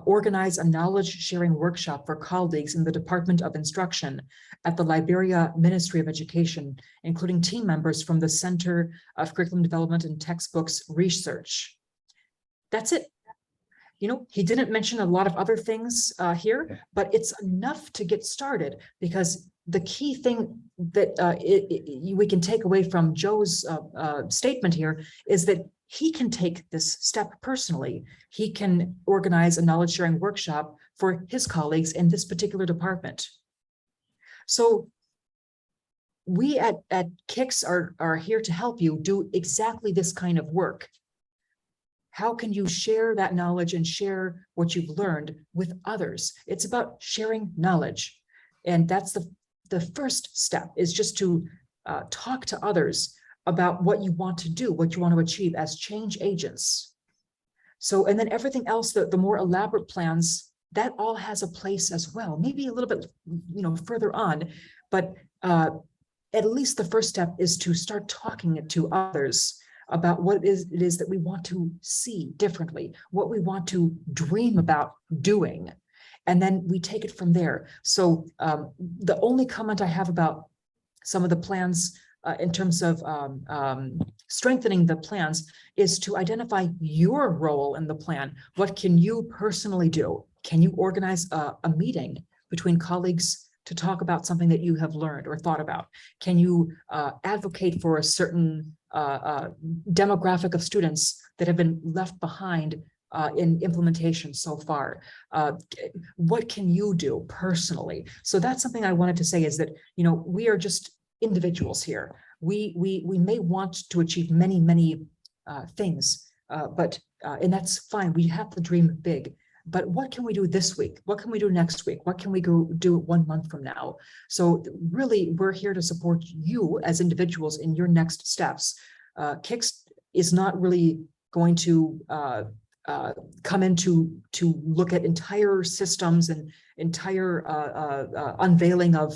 organize a knowledge sharing workshop for colleagues in the Department of Instruction at the Liberia Ministry of Education, including team members from the Center of Curriculum Development and Textbooks Research. That's it. He didn't mention a lot of other things here, but it's enough to get started, because the key thing that we can take away from Joe's statement here is that he can take this step personally. He can organize a knowledge sharing workshop for his colleagues in this particular department. So we at KICS are here to help you do exactly this kind of work. How can you share that knowledge and share what you've learned with others? It's about sharing knowledge. And that's the first step, is just to talk to others about what you want to do, what you want to achieve as change agents. So, and then everything else, the more elaborate plans, that all has a place as well, maybe a little bit, further on, but at least the first step is to start talking to others about what it is that we want to see differently, what we want to dream about doing. And then we take it from there. So the only comment I have about some of the plans in terms of strengthening the plans is to identify your role in the plan. What can you personally do? Can you organize a meeting between colleagues to talk about something that you have learned or thought about? Can you advocate for a certain demographic of students that have been left behind in implementation so far? What can you do personally? So that's something I wanted to say, is that, we are just individuals here. We may want to achieve many things, and that's fine. We have to dream big. But what can we do this week? What can we do next week? What can we go do 1 month from now? So really, we're here to support you as individuals in your next steps. KICS is not really going to come in to look at entire systems and entire unveiling of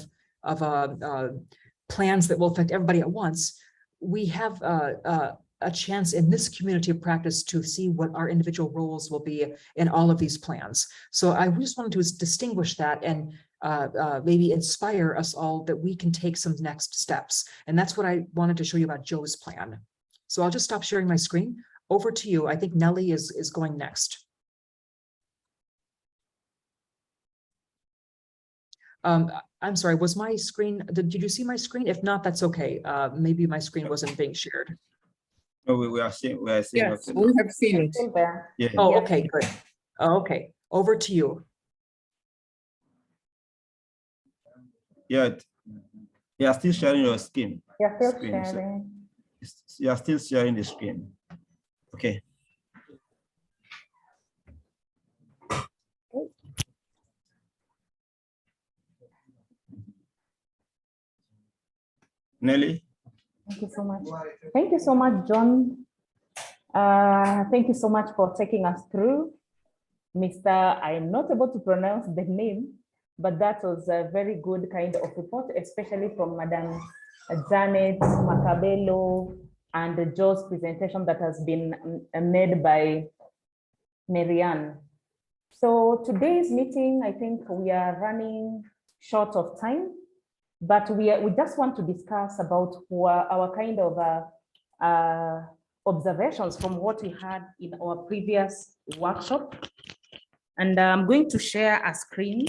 plans that will affect everybody at once. We have a chance in this community of practice to see what our individual roles will be in all of these plans. So I just wanted to distinguish that and maybe inspire us all that we can take some next steps. And that's what I wanted to show you about Joe's plan. So I'll just stop sharing my screen. Over to you. I think Nelly is going next. I'm sorry, was my screen, did you see my screen? If not, that's okay. Maybe my screen wasn't being shared. No, we are seeing. Yes, we have seen it. Still there. Yeah. Oh, Yes. okay, good. Okay, over to you. Yeah, you are still sharing your screen. You're still Screen, so- sharing. You are still sharing the screen. Okay. Nelly? Thank you so much. Thank you so much, John. Thank you so much for taking us through. Mr. I'm not able to pronounce the name, but that was a very good kind of report, especially from Madam Janet Macabello and Joe's presentation that has been made by Marianne. So today's meeting, I think we are running short of time, but we just want to discuss about our kind of observations from what we had in our previous workshop. And I'm going to share a screen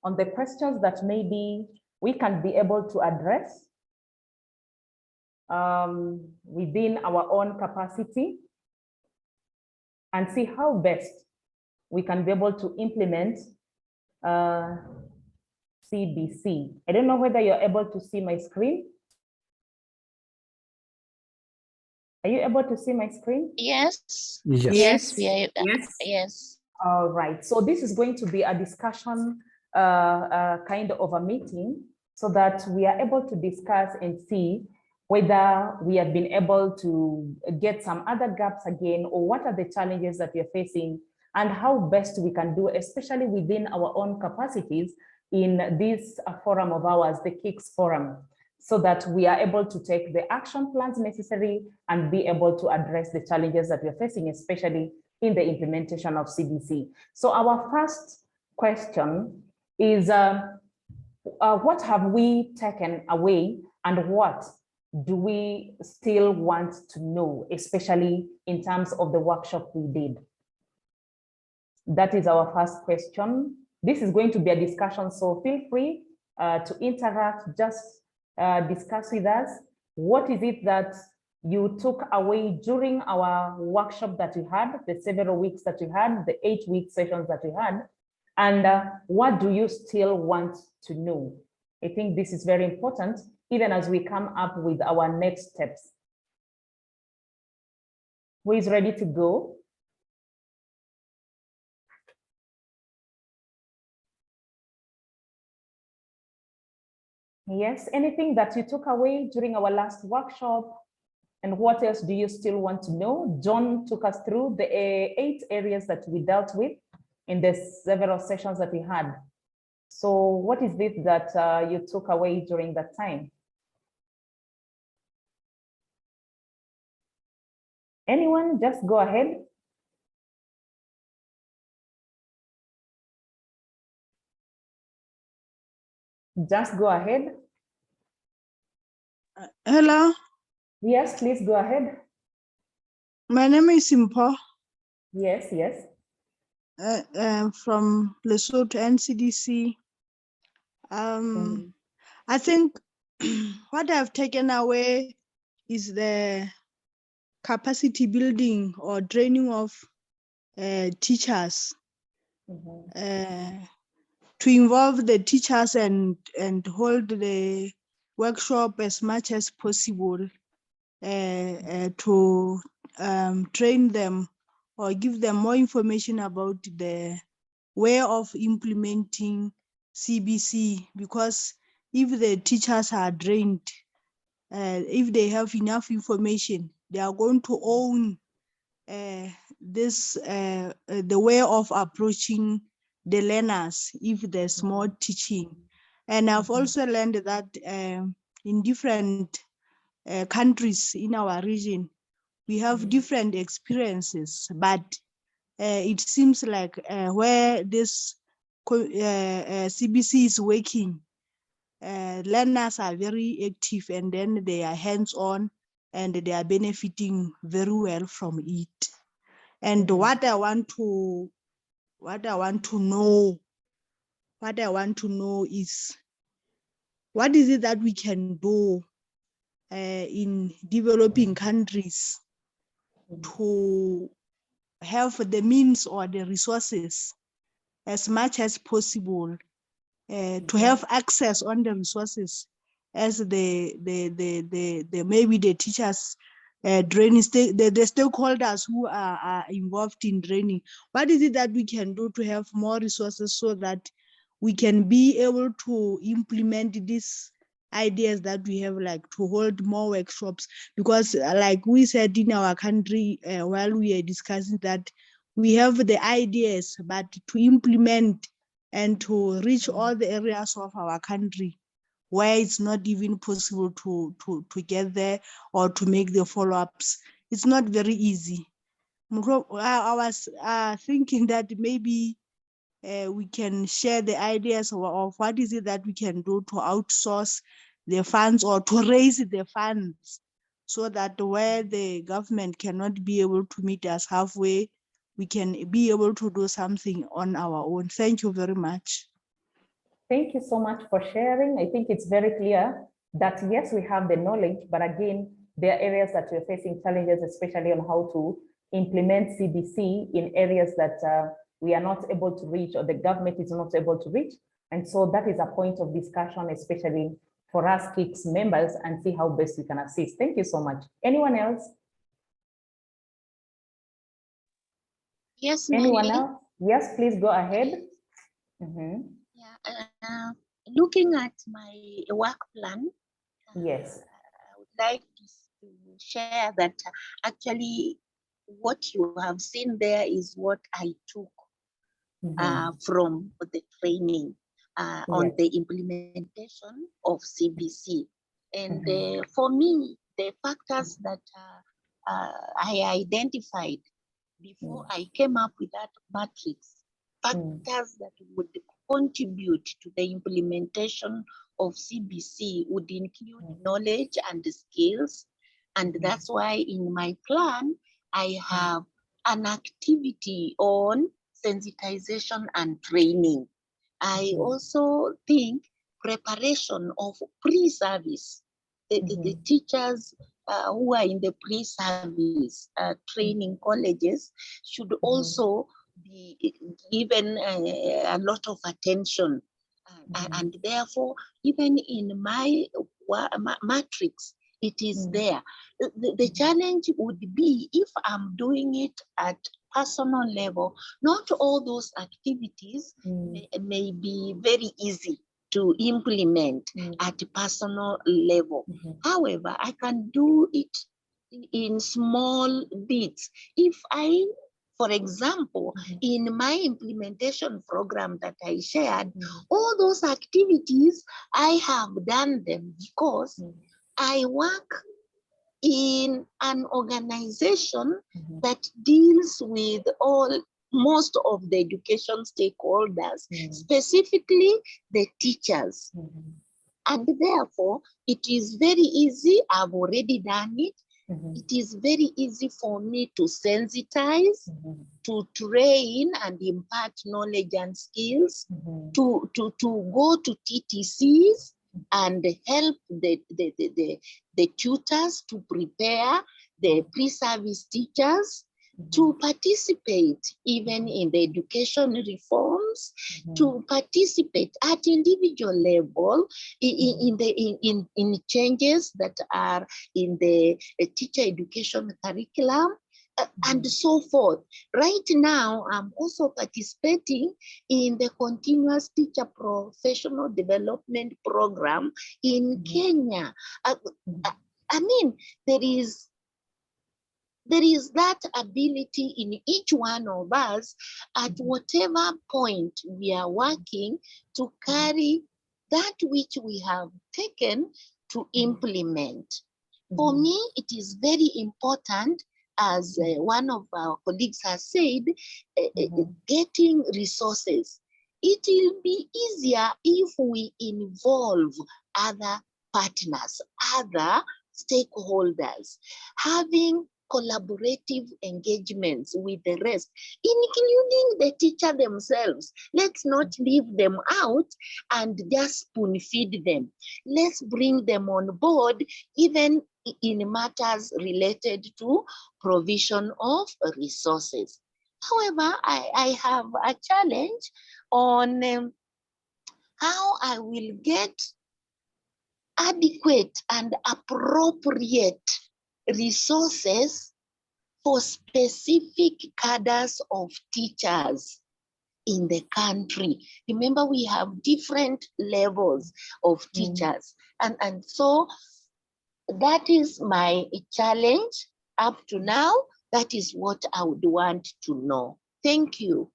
on the questions that maybe we can be able to address within our own capacity and see how best we can be able to implement CBC. I don't know whether you're able to see my screen. Are you able to see my screen? Yes. Yes. Yes, we are. Yes. Yes. All right, so this is going to be a discussion kind of a meeting so that we are able to discuss and see whether we have been able to get some other gaps again, or what are the challenges that we are facing and how best we can do, especially within our own capacities in this forum of ours, the KICS forum, so that we are able to take the action plans necessary and be able to address the challenges that we're facing, especially in the implementation of CBC. So our first question is, what have we taken away and what do we still want to know, especially in terms of the workshop we did? That is our first question. This is going to be a discussion, so feel free to interact, just discuss with us. What is it that you took away during our workshop that we had, the several weeks that we had, the 8-week sessions that we had, and what do you still want to know? I think this is very important, even as we come up with our next steps. Who is ready to go? Yes, anything that you took away during our last workshop And what else do you still want to know? John took us through the 8 areas that we dealt with in the several sessions that we had. So what is it that you took away during that time? Anyone, just go ahead. Just go ahead. Hello, Yes, please go ahead. my name is Simpo Yes, yes. from Lesotho NCDC. I think what I've taken away is the capacity building or training of teachers, to involve the teachers and hold the workshop as much as possible, to train them or give them more information about the way of implementing CBC, because if the teachers are trained, if they have enough information, they are going to own the way of approaching the learners if there's more teaching. And I've also learned that in different countries in our region, we have different experiences, but it seems like where this CBC is working, learners are very active, and then they are hands-on and they are benefiting very well from it. And what I want to know is, what is it that we can do in developing countries to have the means or the resources as much as possible, to have access on the resources as the maybe the teachers, training, the stakeholders who are involved in training. What is it that we can do to have more resources so that we can be able to implement these ideas that we have, like to hold more workshops? Because like we said in our country, while we are discussing that, we have the ideas, but to implement and to reach all the areas of our country where it's not even possible to get there or to make the follow-ups, it's not very easy. I was thinking that maybe we can share the ideas of what is it that we can do to outsource the funds or to raise the funds, so that where the government cannot be able to meet us halfway, we can be able to do something on our own. Thank you very much. Thank you so much for sharing. I think it's very clear that yes, we have the knowledge, but again, there are areas that we're facing challenges, especially on how to implement CBC in areas that we are not able to reach, or the government is not able to reach. And so that is a point of discussion, especially for us KICS members, and see how best we can assist. Thank you so much. Anyone else? Yes, Anyone Nelly. else? Yes, please go ahead. Yeah, looking at my work plan, Yes. I would like to share that actually what you have seen there is what I took from the training on the implementation of CBC. And for me, the factors that I identified before I came up with that matrix, factors that would contribute to the implementation of CBC would include knowledge and skills. And that's why in my plan, I have an activity on sensitization and training. I also think preparation of pre-service, the teachers who are in the pre-service training colleges should also be given a lot of attention. And therefore, even in my matrix, it is there. The challenge would be if I'm doing it at personal level, not all those activities may be very easy to implement at personal level. However, I can do it in small bits. If I, for example, in my implementation program that I shared, all those activities, I have done them because I work in an organization that deals with most of the education stakeholders, specifically the teachers. And therefore, it is very easy. I've already done it. It is very easy for me to sensitize, to train and impart knowledge and skills, to go to TTCs and help the tutors to prepare the pre-service teachers, to participate even in the education reforms, to participate at individual level in changes that are in the teacher education curriculum, and so forth. Right now, I'm also participating in the continuous teacher professional development program in Kenya. I mean, there is that ability in each one of us at whatever point we are working to carry that which we have taken to implement. For me, it is very important, as one of our colleagues has said, getting resources. It will be easier if we involve other partners, other stakeholders, having collaborative engagements with the rest, including the teacher themselves. Let's not leave them out and just spoon feed them. Let's bring them on board, even in matters related to provision of resources. However, I have a challenge on how I will get adequate and appropriate resources for specific cadres of teachers in the country. Remember, we have different levels of teachers. And so that is my challenge up to now. That is what I would want to know. Thank you.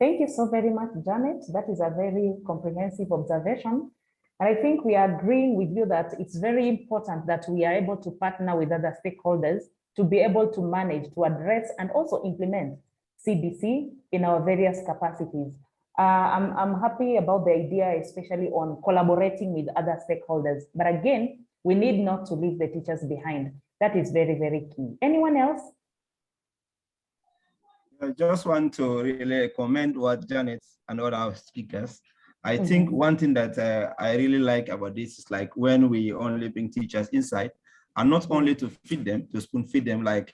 Thank you so very much, Janet. That is a very comprehensive observation. And I think we are agreeing with you that it's very important that we are able to partner with other stakeholders to be able to manage, to address, and also implement CBC in our various capacities. I'm happy about the idea, especially on collaborating with other stakeholders. But again, we need not to leave the teachers behind. That is very, very key. Anyone else? I just want to really comment what Janet and all our speakers. I think one thing that I really like about this is like when we only bring teachers inside, and not only to feed them, to spoon feed them, like,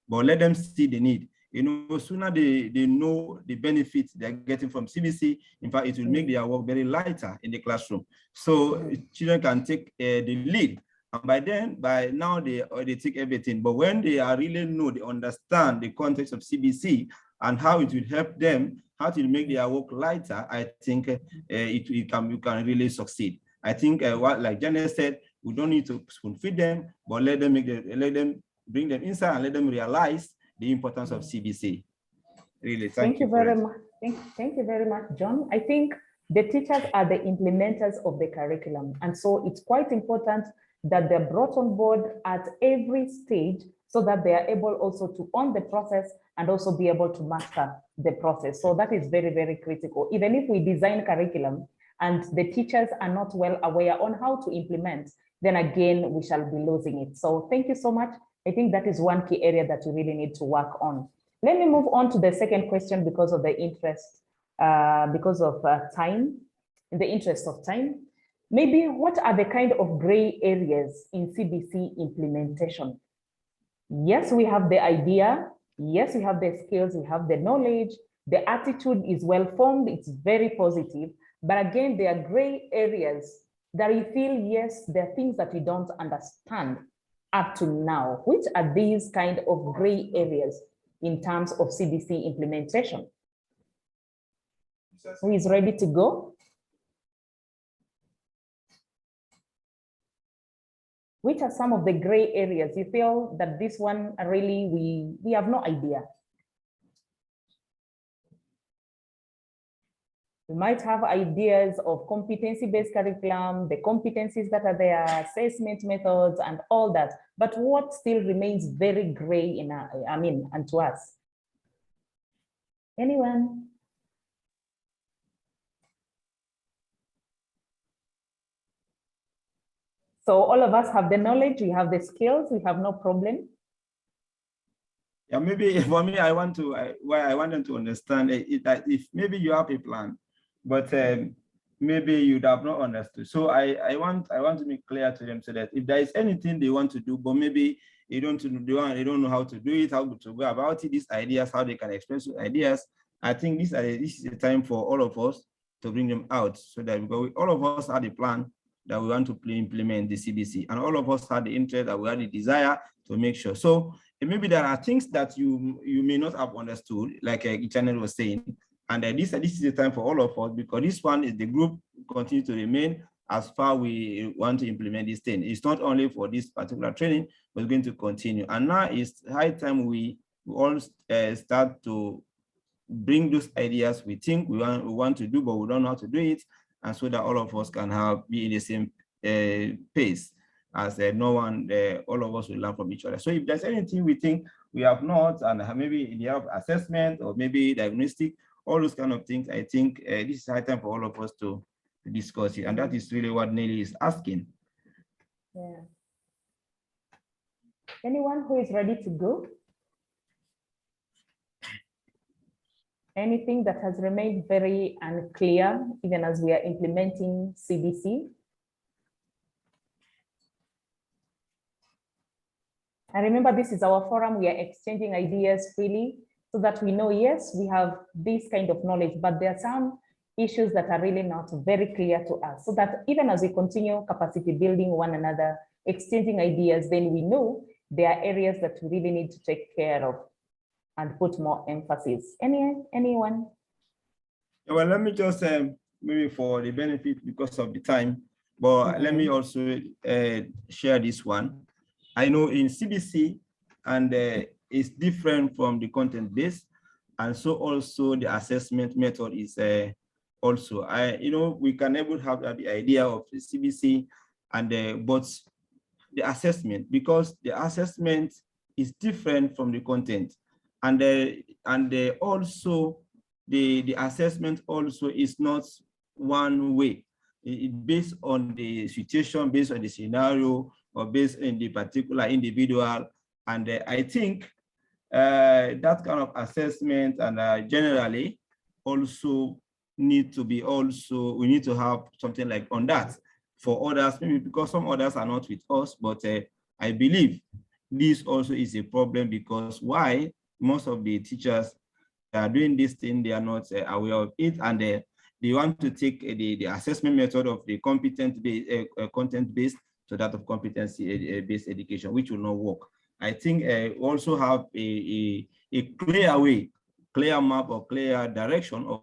but let them see the need. You know, sooner they know the benefits they're getting from CBC, in fact, it will make their work very lighter in the classroom. So children can take the lead. And by now they take everything. But when they are really they understand the context of CBC and how it will help them, how to make their work lighter, I think you can really succeed. I think what, like Janet said, we don't need to spoon feed them, but let them bring them inside and let them realize the importance of CBC. Really, thank you very much. Thank you very much, John. I think the teachers are the implementers of the curriculum, and so it's quite important that they're brought on board at every stage so that they are able also to own the process and also be able to master the process. So that is very, very critical. Even if we design curriculum and the teachers are not well aware on how to implement, then again, we shall be losing it. So thank you so much. I think that is one key area that we really need to work on. Let me move on to the second question because of the interest, because of time, in the interest of time. Maybe what are the kind of gray areas in CBC implementation? Yes, we have the idea. Yes, we have the skills, we have the knowledge. The attitude is well formed, it's very positive. But again, there are gray areas that we feel, yes, there are things that we don't understand up to now. Which are these kind of gray areas in terms of CBC implementation? Who is ready to go? Which are some of the gray areas you feel that this one really we have no idea? We might have ideas of competency-based curriculum, the competencies that are there, assessment methods, and all that. But what still remains very gray in our, and to us? Anyone? So all of us have the knowledge, we have the skills, we have no problem. Yeah, maybe for me, I want them to understand that if maybe you have a plan, but maybe you'd have not understood. So I want to make clear to them so that if there is anything they want to do, but maybe they don't know how to do it, how to go about it, these ideas, how they can express ideas. I think this is a time for all of us to bring them out so that because all of us had a plan that we want to implement the CBC, and all of us had the interest, that we had the desire to make sure. So maybe there are things that you may not have understood, like Channel was saying, and this is the time for all of us, because this one is the group continue to remain as far we want to implement this thing. It's not only for this particular training, but it's going to continue. And now it's high time we all start to bring those ideas we think we want to do, but we don't know how to do it, and so that all of us can be in the same pace as no one, all of us will learn from each other. So if there's anything we think we have not, and maybe in the area of assessment or maybe diagnostic, all those kind of things, I think this is high time for all of us to discuss it. And that is really what Nelly is asking. Yeah. Anyone who is ready to go? Anything that has remained very unclear, even as we are implementing CBC? And remember, this is our forum. We are exchanging ideas freely so that we know, yes, we have this kind of knowledge, but there are some issues that are really not very clear to us. So that even as we continue capacity building one another, exchanging ideas, then we know there are areas that we really need to take care of and put more emphasis. Anyone? Well, let me just maybe for the benefit because of the time, but let me also share this one. I know in CBC, and it's different from the content-based, and so also the assessment method is also. We can able to have the idea of the CBC and but the assessment, because the assessment is different from the content, and also the assessment also is not one way. It based on the situation, based on the scenario, or based on the particular individual. And I think that kind of assessment and generally also need to be we need to have something like on that for others, maybe because some others are not with us, but I believe this also is a problem, because why most of the teachers are doing this thing, they are not aware of it, and they want to take the assessment method of the content-based to that of competency-based education, which will not work. I think also have a clear way, clear map or clear direction of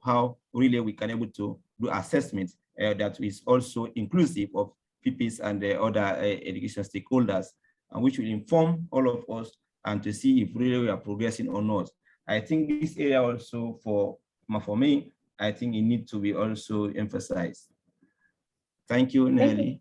how really we can able to do assessments that is also inclusive of PPs and the other education stakeholders, and which will inform all of us and to see if really we are progressing or not. I think this area also for me, I think it needs to be also emphasized. Thank you, Nelly.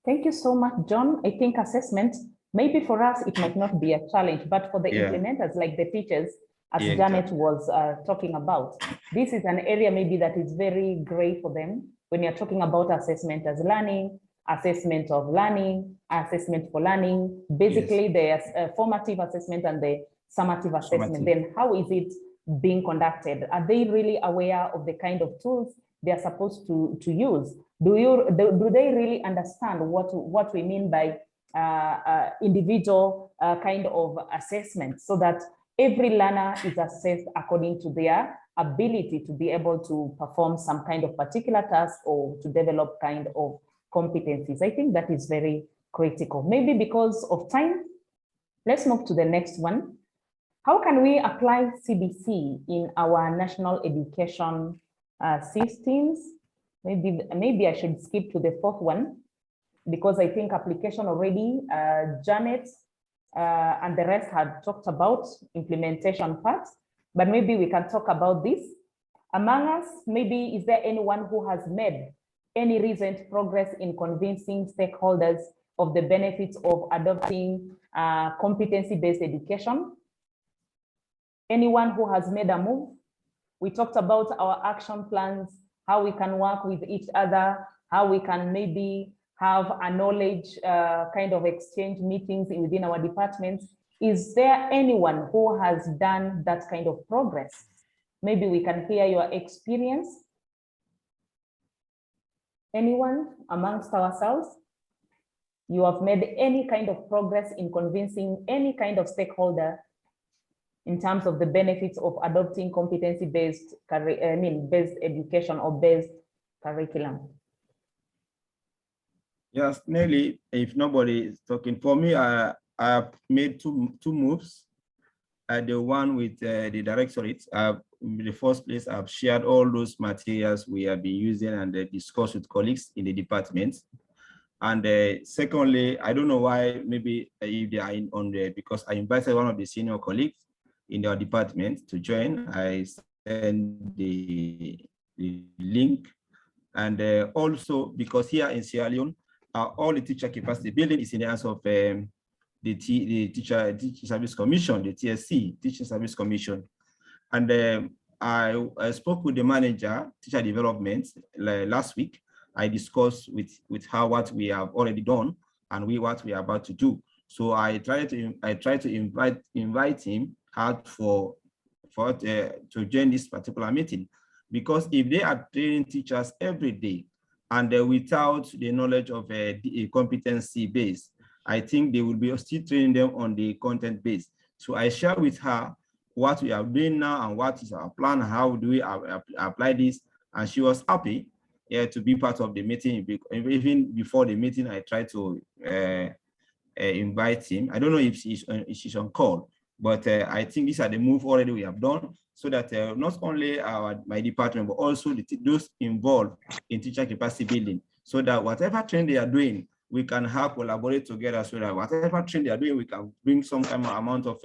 Thank you so much, John. I think assessment, maybe for us, it might not be a challenge, but for the implementers, like the teachers, as Janet was talking about, this is an area maybe that is very gray for them when you're talking about assessment as learning, assessment of learning, assessment for learning. Basically, there's a formative assessment and the summative assessment. Then how is it being conducted? Are they really aware of the kind of tools they're supposed to use? Do they really understand what we mean by individual kind of assessment, so that every learner is assessed according to their ability to be able to perform some kind of particular task or to develop kind of competencies? I think that is very critical. Maybe because of time, let's move to the next one. How can we apply CBC in our national education systems? Maybe I should skip to the fourth one. because I think application already, Janet and the rest had talked about implementation parts, but maybe we can talk about this. Among us, maybe is there anyone who has made any recent progress in convincing stakeholders of the benefits of adopting competency-based education? Anyone who has made a move? We talked about our action plans, how we can work with each other, how we can maybe have a knowledge kind of exchange meetings within our departments. Is there anyone who has done that kind of progress? Maybe we can hear your experience. Anyone amongst ourselves? You have made any kind of progress in convincing any kind of stakeholder in terms of the benefits of adopting competency-based, based education or based curriculum? Yes, Nelly, if nobody is talking, for me, I have made two moves. The one with the directorate, in the first place, I've shared all those materials we have been using and discussed with colleagues in the department. And secondly, I don't know why, maybe if they are on there, because I invited one of the senior colleagues in our department to join. I sent the link. And also, because here in Sierra Leone, all the teacher capacity building is in the hands of the Teacher Service Commission, the TSC, Teaching Service Commission. And I spoke with the manager, teacher development, last week. I discussed with her what we have already done and what we are about to do. So I tried to invite him out to join this particular meeting, because if they are training teachers every day and without the knowledge of a competency-based, I think they will be still training them on the content-based. So I shared with her what we are doing now and what is our plan, how do we apply this, and she was happy to be part of the meeting. Even before the meeting, I tried to invite him. I don't know if she's on call, but I think these are the move already we have done, so that not only my department, but also those involved in teacher capacity building, so that whatever training they are doing, we can have collaborate together, so that whatever training they are doing, we can bring some kind of amount of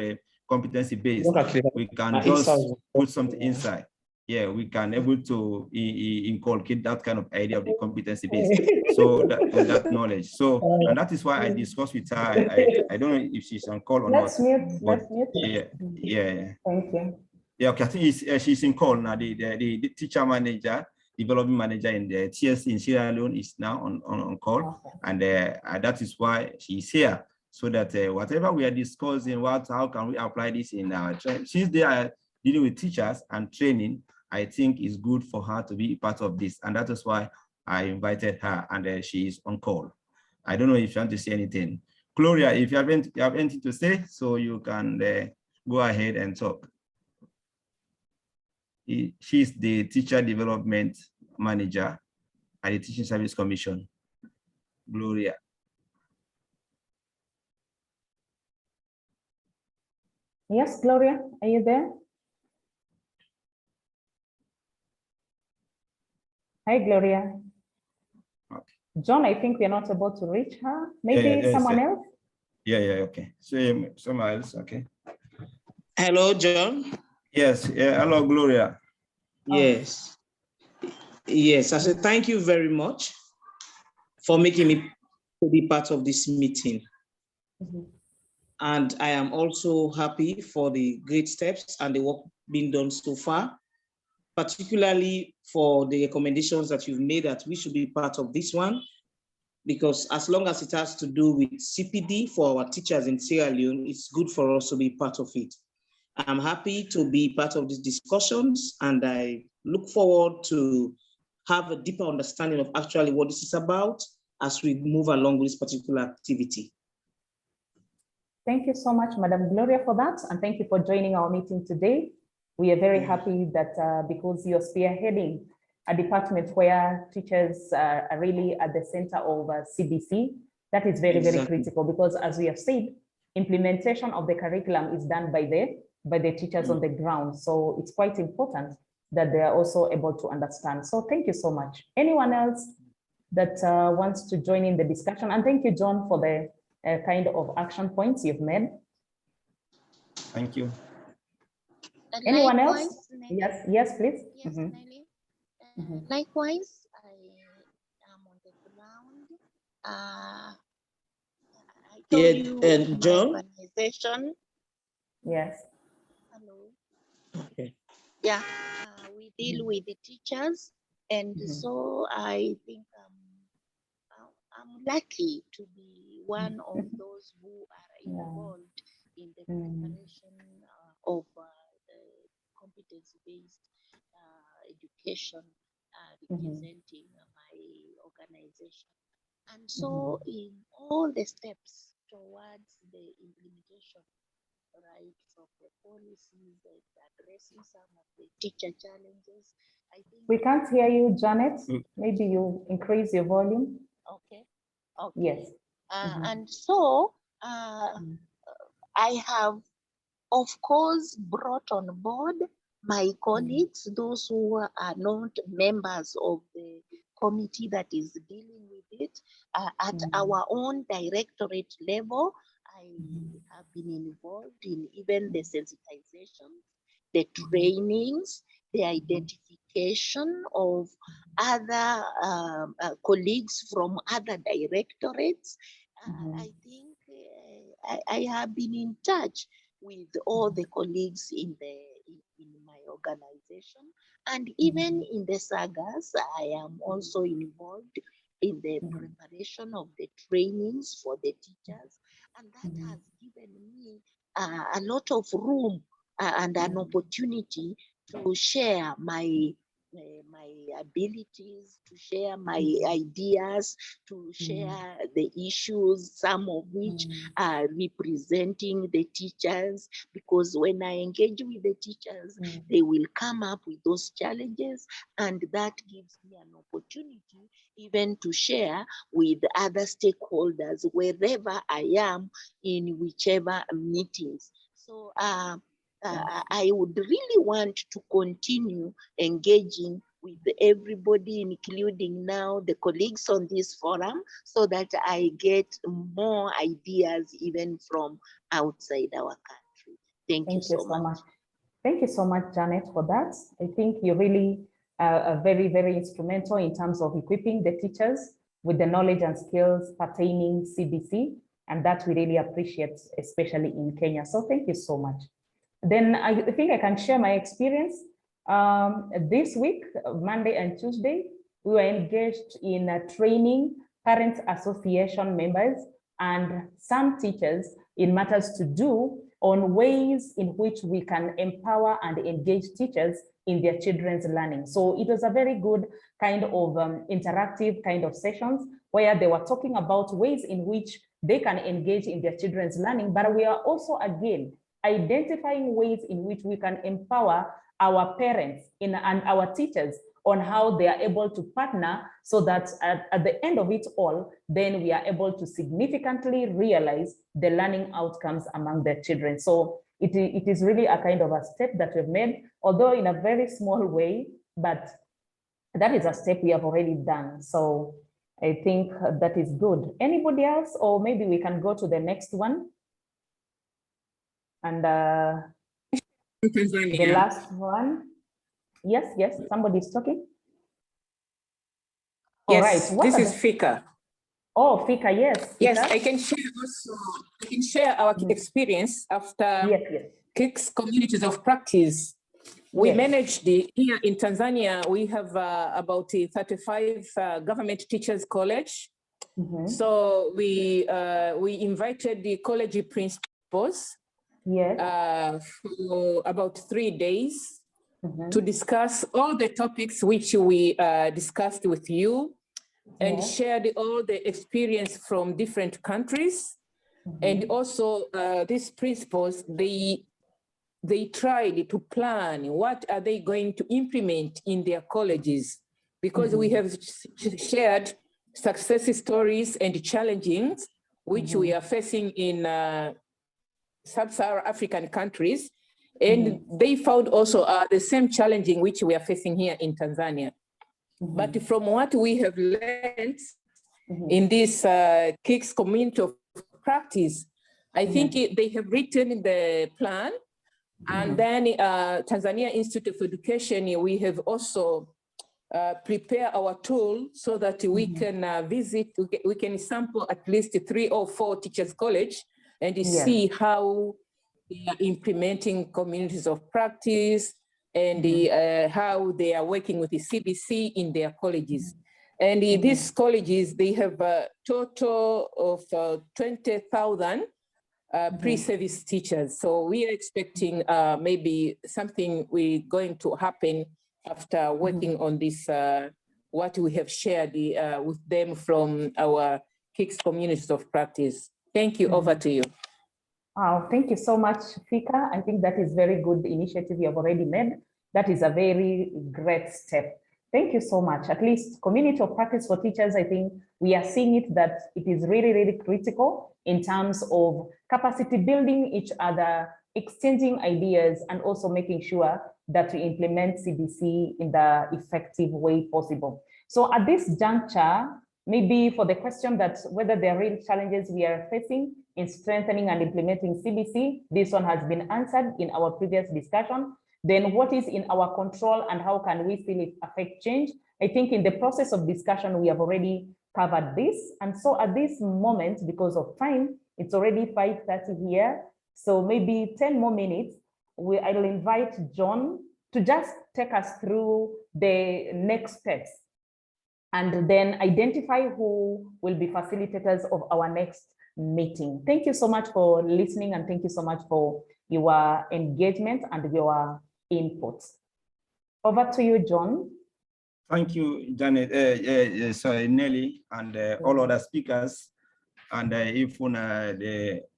competency-based. We can just put something inside. Yeah, we can able to inculcate that kind of idea of the competency-based. So that knowledge. So, and that is why I discussed with her. I don't know if she's on call or let's not. Let's mute. Yeah. Thank you. Yeah, okay, I think she's in call now. The teacher manager, development manager in the TSC in Sierra Leone is now on call. Okay. And that is why she's here. So that whatever we are discussing, how can we apply this in our training? Since they are dealing with teachers and training, I think it's good for her to be part of this. And that is why I invited her, and she is on call. I don't know if you want to say anything. Gloria, if you have anything to say, so you can go ahead and talk. She's the teacher development manager at the Teaching Service Commission. Gloria. Yes, Gloria, are you there? Hi, Gloria. Okay. John, I think we're not able to reach her. Maybe someone else? Yeah, okay. So someone else, okay. Hello, John. Yes, hello, Gloria. Yes. Yes, I said thank you very much for making me to be part of this meeting. Mm-hmm. And I am also happy for the great steps and the work being done so far, particularly for the recommendations that you've made that we should be part of this one, because as long as it has to do with CPD for our teachers in Sierra Leone, it's good for us to be part of it. I'm happy to be part of these discussions, and I look forward to have a deeper understanding of actually what this is about as we move along with this particular activity. Thank you so much, Madam Gloria, for that, and thank you for joining our meeting today. We are very happy that because you're spearheading a department where teachers are really at the center of CBC, that is very, very critical, because as we have said, implementation of the curriculum is done by the teachers on the ground. So it's quite important that they are also able to understand. So thank you so much. Anyone else? that wants to join in the discussion? And thank you, John, for the kind of action points you've made. Thank you. Anyone Likewise, else? Nelly. Yes, please. Yes, Mhm. Nelly. Mhm. Likewise, I am on the ground. I told Yeah, you and my John? organization. Yes. Hello. Okay. Yeah, we deal with the teachers, and Mhm. so I think I'm lucky to be one of those who are involved in the preparation of the competence-based education representing my organization. And so in all the steps towards the implementation, right, from the policies that addressing some of the teacher challenges, I think We can't hear you, Janet. Maybe you increase your volume. okay. Okay. Yes. And so I have, of course, brought on board my colleagues, those who are not members of the committee that is dealing with it. At our own directorate level, I have been involved in even the sensitization, the trainings, the identification of other colleagues from other directorates. I think I have been in touch with all the colleagues in my organization, and even in the sagas, I am also involved in the preparation of the trainings for the teachers, and that has given me a lot of room and an opportunity to share my abilities, to share my ideas, to share the issues, some of which are representing the teachers, because when I engage with the teachers, they will come up with those challenges, and that gives me an opportunity even to share with other stakeholders wherever I am in whichever meetings. So I would really want to continue engaging with everybody, including now the colleagues on this forum, so that I get more ideas even from outside our country. Thank you so much. Thank you so much, Janet, for that. I think you really are very, very instrumental in terms of equipping the teachers with the knowledge and skills pertaining CBC, and that we really appreciate, especially in Kenya. So thank you so much. Then I think I can share my experience. This week, Monday and Tuesday, we were engaged in training Parents Association members and some teachers in matters to do on ways in which we can empower and engage teachers in their children's learning. So it was a very good kind of interactive kind of sessions where they were talking about ways in which they can engage in their children's learning, but we are also, again, identifying ways in which we can empower our parents and our teachers on how they are able to partner, so that at the end of it all, then we are able to significantly realize the learning outcomes among the children. So it is really a kind of a step that we've made, although in a very small way, but that is a step we have already done. So I think that is good. Anybody else, or maybe we can go to the next one. And the last one. Yes, somebody's talking. Yes, all right. This is Fika. Oh, Fika, yes. Yes, I can share also. I can share our experience after KICS Communities of Practice. We managed here in Tanzania, we have about 35 government teachers college. So we invited the college principals for about 3 days to discuss all the topics which we discussed with you, and shared all the experience from different countries. And also these principals, they tried to plan what are they going to implement in their colleges, because we have shared success stories and challenges which we are facing in sub-Saharan African countries. And they found also the same challenging which we are facing here in Tanzania. But from what we have learned in this KICS community of practice, I think they have written the plan. And then Tanzania Institute of Education, we have also prepare our tool so that we can visit, we can sample at least 3 or 4 teachers' college and see how they are implementing communities of practice and how they are working with the CBC in their colleges. And these colleges, they have a total of 20,000 pre-service teachers. So we are expecting maybe something going to happen after working on this, what we have shared with them from our KICS communities of practice. Thank you, over to you. Oh, thank you so much, Fika. I think that is very good initiative you have already made. That is a very great step. Thank you so much. At least community of practice for teachers, I think we are seeing it that it is really, really critical in terms of capacity building each other, exchanging ideas, and also making sure that we implement CBC in the effective way possible. So at this juncture, maybe for the question that whether there are real challenges we are facing in strengthening and implementing CBC, this one has been answered in our previous discussion. Then what is in our control and how can we still affect change? I think in the process of discussion, we have already covered this. And so at this moment, because of time, it's already 5:30 here. So maybe 10 more minutes, I will invite John to just take us through the next steps and then identify who will be facilitators of our next meeting. Thank you so much for listening, and thank you so much for your engagement and your input. Over to you, John. Thank you, Janet, sorry, Nelly, and all other speakers, and even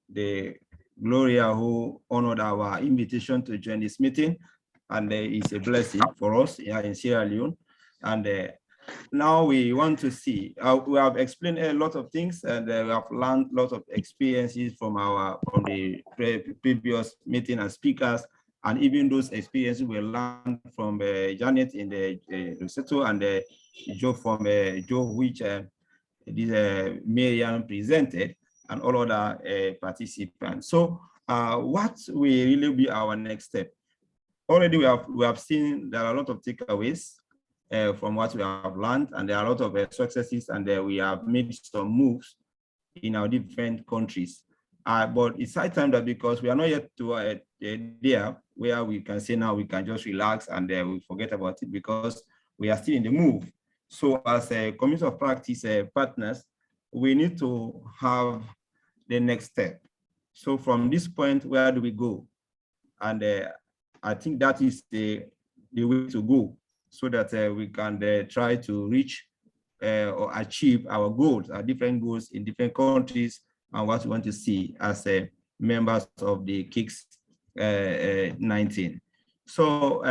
the Gloria who honored our invitation to join this meeting, and it's a blessing for us here in Sierra Leone. And now we want to see, we have explained a lot of things, and we have learned a lot of experiences from the previous meeting and speakers, and even those experiences we learned from Janet in the Lesotho, and Joe from Joe, which Miriam presented, and all other participants. So what will really be our next step? Already we have seen there are a lot of takeaways from what we have learned, and there are a lot of successes, and we have made some moves in our different countries. But it's high time that, because we are not yet to there where we can say now we can just relax and we forget about it, because we are still in the move. So as a community of practice partners, we need to have the next step. So from this point, where do we go? And I think that is the way to go, so that we can try to reach or achieve our goals, our different goals in different countries, and what we want to see as members of the KICS 19. So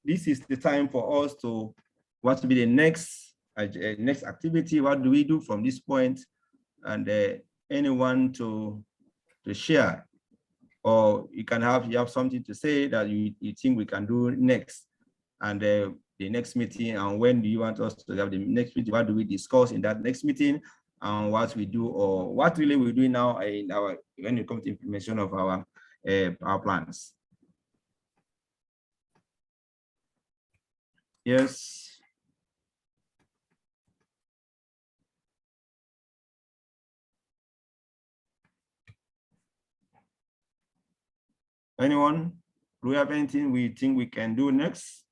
this is the time for us to, what to be the next activity, what do we do from this point, and anyone to share, or you have something to say that you think we can do next, and the next meeting, and when do you want us to have the next meeting, what do we discuss in that next meeting, and what we do, or what really we're doing now in when it comes to implementation of our plans. Yes. Anyone? Do we have anything we think we can do next?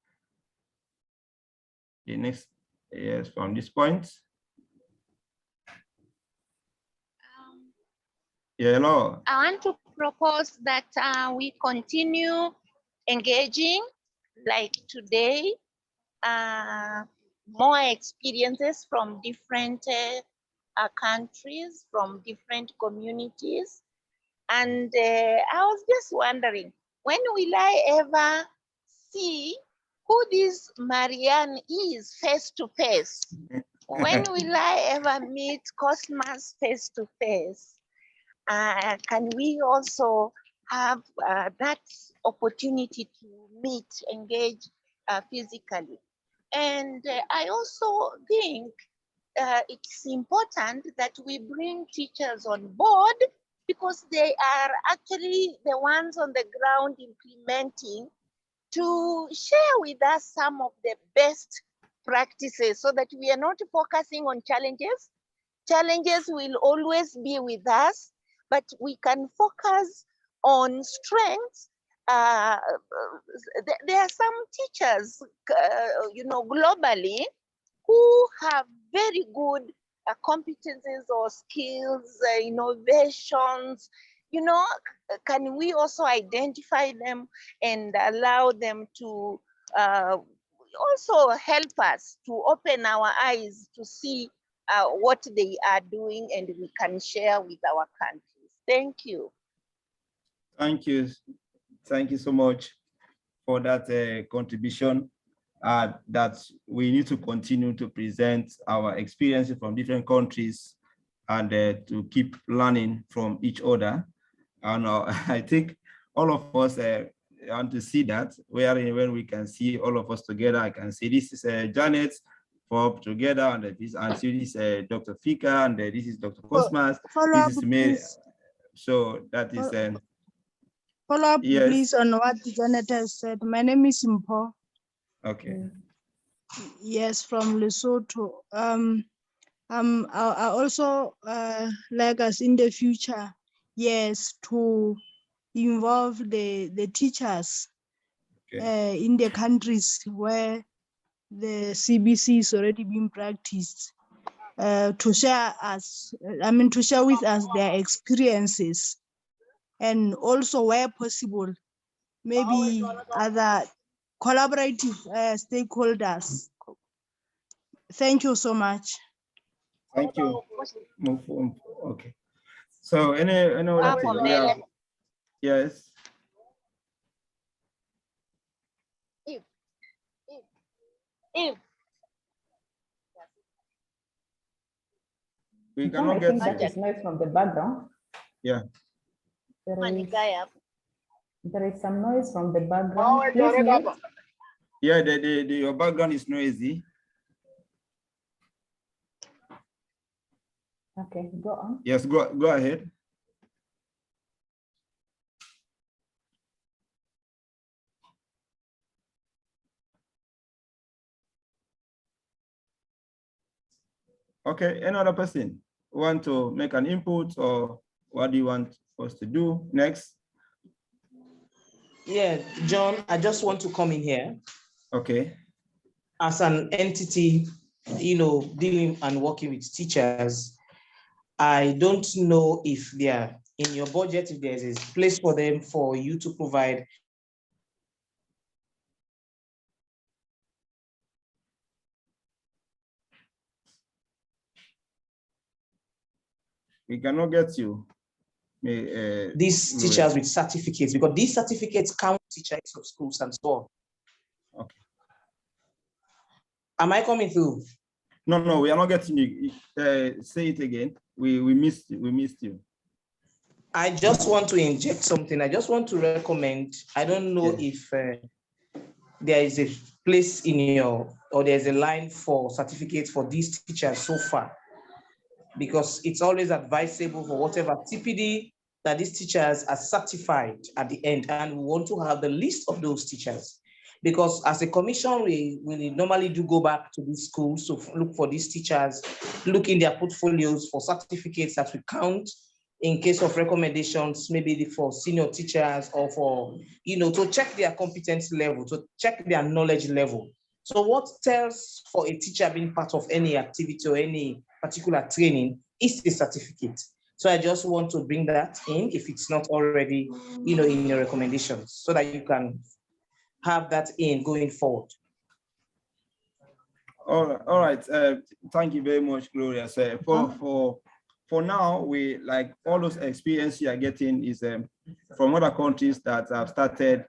The next, yes, from this point. Yeah, hello. I want to propose that we continue engaging like today, more experiences from different countries, from different communities. And I was just wondering, when will I ever see who this Marianne is face to face? When will I ever meet Cosmas face to face? Can we also have that opportunity to meet, engage physically? And I also think it's important that we bring teachers on board, because they are actually the ones on the ground implementing, to share with us some of the best practices, so that we are not focusing on challenges. Challenges will always be with us, but we can focus on strengths. There are some teachers, globally, who have very good competencies or skills, innovations. Can we also identify them and allow them to also help us to open our eyes to see what they are doing, and we can share with our countries. Thank you. Thank you. Thank you so much for that contribution. That we need to continue to present our experiences from different countries, and to keep learning from each other. And I think all of us want to see that, when we can see all of us together. I can see this is Janet for together, and this is Dr. Fika, and this is Dr. Cosmas. This is Mary. So that is follow up, yes. Please, on what Janet has said. My name is Simpo. Okay. Yes, from Lesotho. I also like us in the future, yes, to involve the teachers in the countries where the CBC is already being practiced, to share with us their experiences, and also where possible, maybe other collaborative stakeholders. Thank you so much. Thank you. Okay. So any other thing? We have, yes. We cannot I get think that is noise from the background. Yeah. There is some noise from the background. Please mute. Yeah, your background is noisy. Okay, go on. Yes, go ahead. Okay, another person want to make an input, or what do you want us to do next? Yeah, John, I just want to come in here. Okay. As an entity, dealing and working with teachers, I don't know if they are in your budget, if there's a place for them, for you to provide. We cannot get you. These teachers with certificates, because these certificates count teachers of schools and so on. Okay. Am I coming through? No, we are not getting you. Say it again. We missed you. I just want to inject something. I just want to recommend. I don't know if there is a place in or there's a line for certificates for these teachers so far, because it's always advisable for whatever TPD that these teachers are certified at the end, and we want to have the list of those teachers. Because as a commission, we normally do go back to these schools to look for these teachers, look in their portfolios for certificates that we count in case of recommendations, maybe for senior teachers, or for, to check their competence level, to check their knowledge level. So what tells for a teacher being part of any activity or any particular training is the certificate. So I just want to bring that in, if it's not already, in your recommendations, so that you can have that in going forward. All right. Thank you very much, Gloria. For now, we like all those experience you are getting is from other countries that have started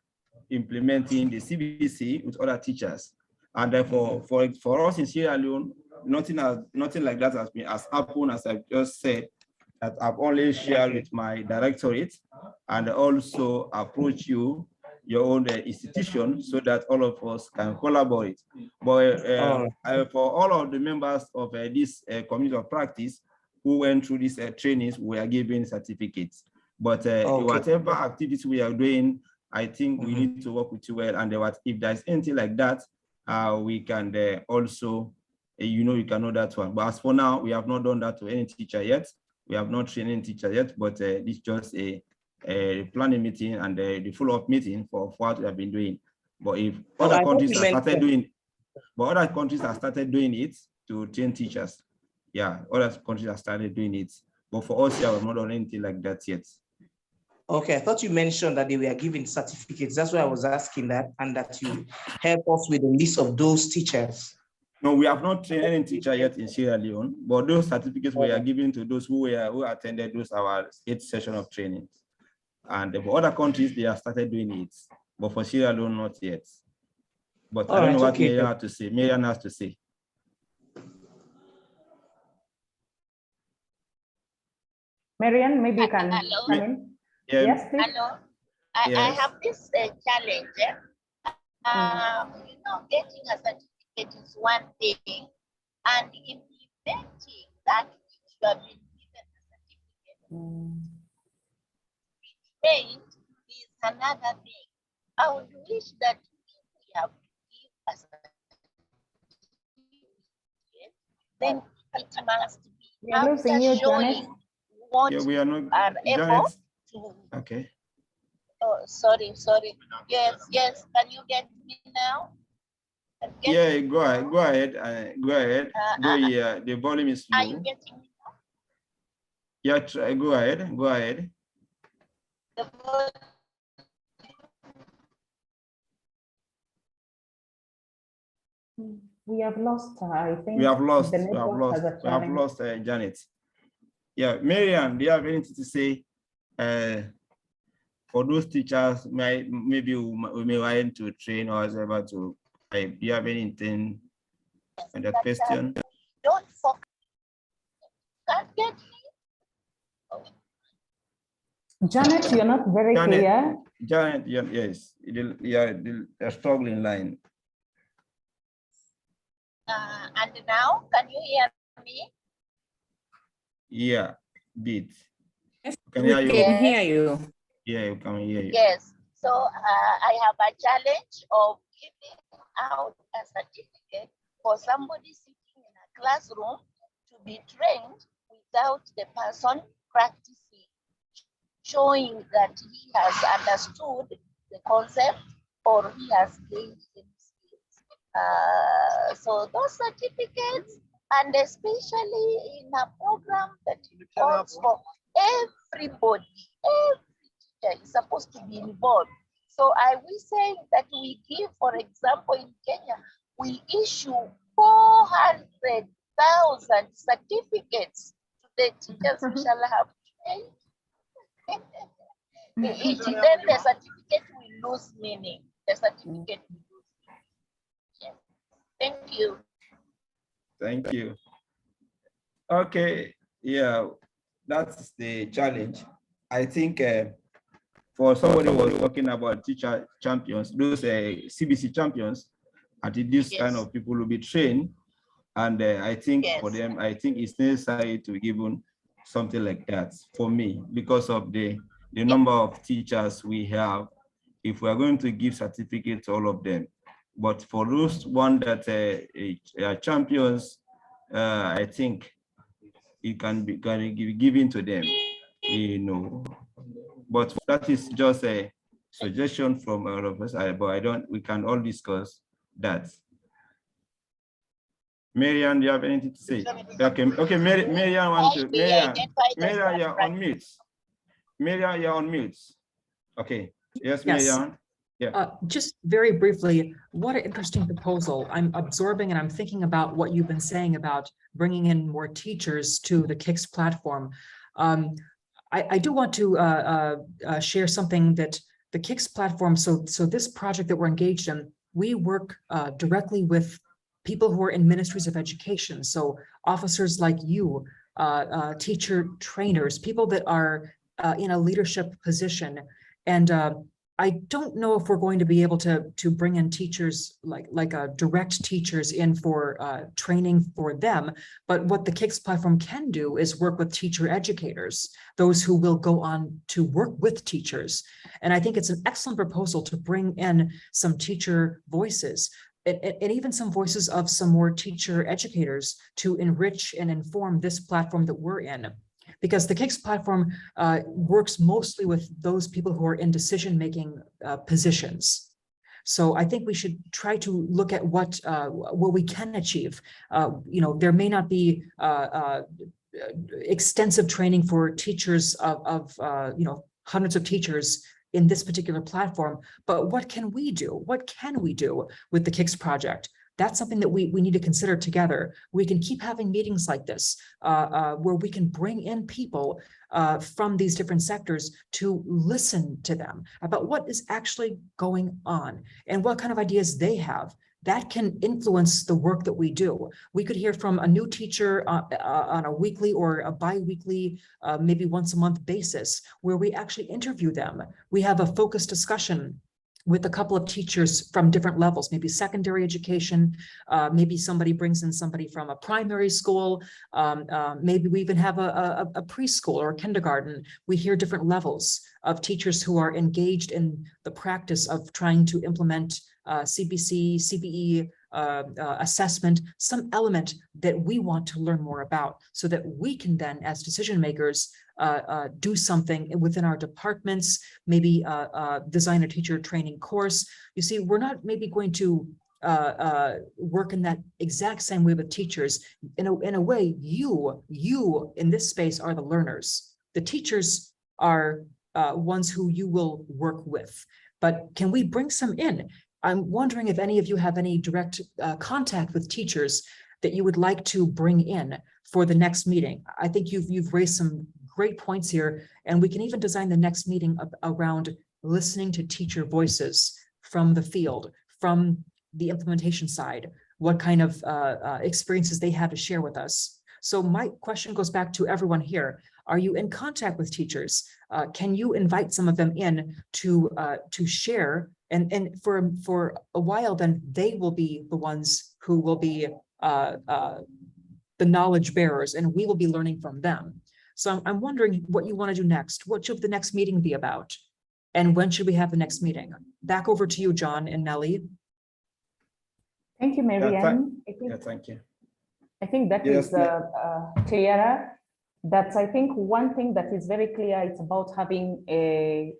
implementing the CBC with other teachers, and therefore for us in Sierra Leone, nothing like that has happened, as I've just said. That I've only shared with my directorate, and also approach you your own institution so that all of us can collaborate. But for all of the members of this community of practice who went through these trainings, we are giving certificates. But whatever activities we are doing, I think we need to work with you well. And if there's anything like that, we can also, you can know that one. But as for now, we have not done that to any teacher yet. We have not trained any teacher yet, but it's just a planning meeting and the follow-up meeting for what we have been doing. But if other countries have started doing it to train teachers, yeah, other countries have started doing it. But for us, yeah, we've not done anything like that yet. Okay, I thought you mentioned that they were giving certificates. That's why I was asking that, and that you help us with a list of those teachers. No, we have not trained any teacher yet in Sierra Leone, but those certificates we are giving to those who attended our 8th session of training. And for other countries, they have started doing it, but for Sierra Leone, not yet. But I don't know what Marian has to say. Marian has to say. Marian, maybe you can come in. Yeah. Yes, please. Hello. I have this challenge. Getting a certificate is one thing, and implementing that which you have been given a certificate trained is another thing. I would wish that if we have to give a certificate, then it must be after showing what we are not are able to. Okay. Oh, sorry. Yes. Can you get me now? Yeah, go ahead. The volume is low. Are you getting me now? Yeah, try. Go ahead. We have lost, I think. We have lost Janet. Yeah, Marian, do you have anything to say for those teachers? Maybe we may want to train or whatever to. Do you have anything on that question? Don't focus. Can't get me. Janet, you're not very clear. Janet, yes, you're struggling line. And now, can you hear me? Yeah, bit. Yes, Can we hear you. can hear you. Yeah, you can hear you. Yes. So I have a challenge of giving out a certificate for somebody sitting in a classroom to be trained without the person practicing, showing that he has understood the concept or he has gained the skills. So those certificates, and especially in a program that calls for everybody, every teacher is supposed to be involved. So I will say that we give, for example, in Kenya, we issue 400,000 certificates to the teachers who shall have trained. Then the certificate will lose meaning. The certificate will lose meaning. Yes. Thank you. Thank you. Okay, yeah, that's the challenge. I think for somebody who was talking about teacher champions, those CBC champions, I think this kind of people will be trained. And I think for them, I think it's necessary to give them something like that for me, because of the number of teachers we have. If we are going to give certificates to all of them, but for those one that are champions, I think it can be given to them, But that is just a suggestion from all of us. But we can all discuss that. Marian, do you have anything to say? Okay, Marian wants to. Marian, you're on mute. Marian, you're on mute. Okay. Yes, Marian. Yeah. Just very briefly, what an interesting proposal. I'm absorbing and I'm thinking about what you've been saying about bringing in more teachers to the KICS platform. I do want to share something that the KICS platform, so this project that we're engaged in, we work directly with people who are in ministries of education. So officers like you, teacher trainers, people that are in a leadership position. And I don't know if we're going to be able to bring in teachers like direct teachers in for training for them. But what the KICS platform can do is work with teacher educators, those who will go on to work with teachers. And I think it's an excellent proposal to bring in some teacher voices and even some voices of some more teacher educators to enrich and inform this platform that we're in. Because the KICS platform works mostly with those people who are in decision-making positions. So I think we should try to look at what we can achieve. There may not be extensive training for teachers of hundreds of teachers in this particular platform, but what can we do? What can we do with the KICS project? That's something that we need to consider together. We can keep having meetings like this where we can bring in people from these different sectors to listen to them about what is actually going on and what kind of ideas they have. That can influence the work that we do. We could hear from a new teacher on a weekly or a bi-weekly, maybe once a month basis, where we actually interview them. We have a focused discussion with a couple of teachers from different levels, maybe secondary education, maybe somebody brings in somebody from a primary school, maybe we even have a preschool or a kindergarten. We hear different levels of teachers who are engaged in the practice of trying to implement CBC, CBE, assessment, some element that we want to learn more about so that we can then, as decision makers, do something within our departments, maybe design a teacher training course. You see, we're not maybe going to work in that exact same way with teachers. In a way, you in this space are the learners. The teachers are ones who you will work with. But can we bring some in? I'm wondering if any of you have any direct contact with teachers that you would like to bring in for the next meeting. I think you've raised some great points here, and we can even design the next meeting around listening to teacher voices from the field, from the implementation side, what kind of experiences they have to share with us. So my question goes back to everyone here. Are you in contact with teachers? Can you invite some of them in to share? And for a while, then they will be the ones who will be the knowledge bearers, and we will be learning from them. So I'm wondering what you want to do next. What should the next meeting be about? And when should we have the next meeting? Back over to you, John and Nelly. Thank you, Marianne. Thank you. I think that is clearer. That's, I think, one thing that is very clear. It's about having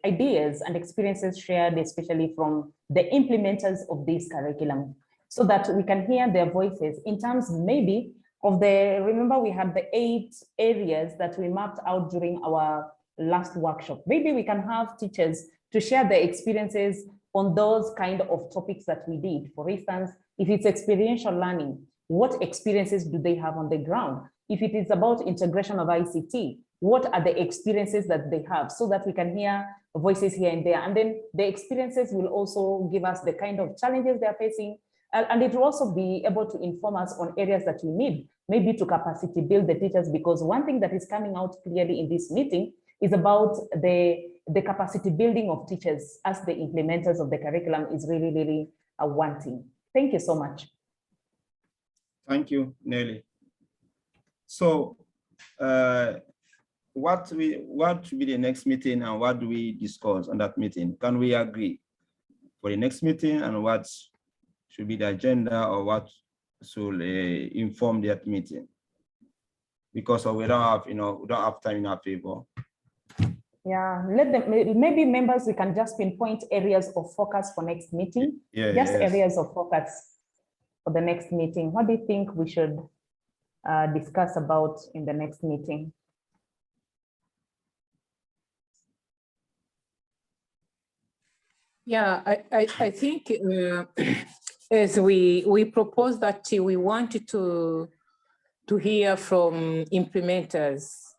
ideas and experiences shared, especially from the implementers of this curriculum, so that we can hear their voices in terms maybe of remember we had the 8 areas that we mapped out during our last workshop. Maybe we can have teachers to share their experiences on those kind of topics that we did. For instance, if it's experiential learning, what experiences do they have on the ground? If it is about integration of ICT, what are the experiences that they have, so that we can hear voices here and there. And then the experiences will also give us the kind of challenges they're facing. And it will also be able to inform us on areas that we need, maybe to capacity build the teachers, because one thing that is coming out clearly in this meeting is about the capacity building of teachers as the implementers of the curriculum is really, really wanting. Thank you so much. Thank you, Nelly. So what should be the next meeting, and what do we discuss on that meeting? Can we agree for the next meeting, and what should be the agenda, or what should inform that meeting? Because we don't have, we don't have time in our favor. Yeah, let them, maybe members, we can just pinpoint areas of focus for next meeting. Yeah, just yes. Areas of focus for the next meeting. What do you think we should discuss about in the next meeting? Yeah, I think as we propose that we wanted to hear from implementers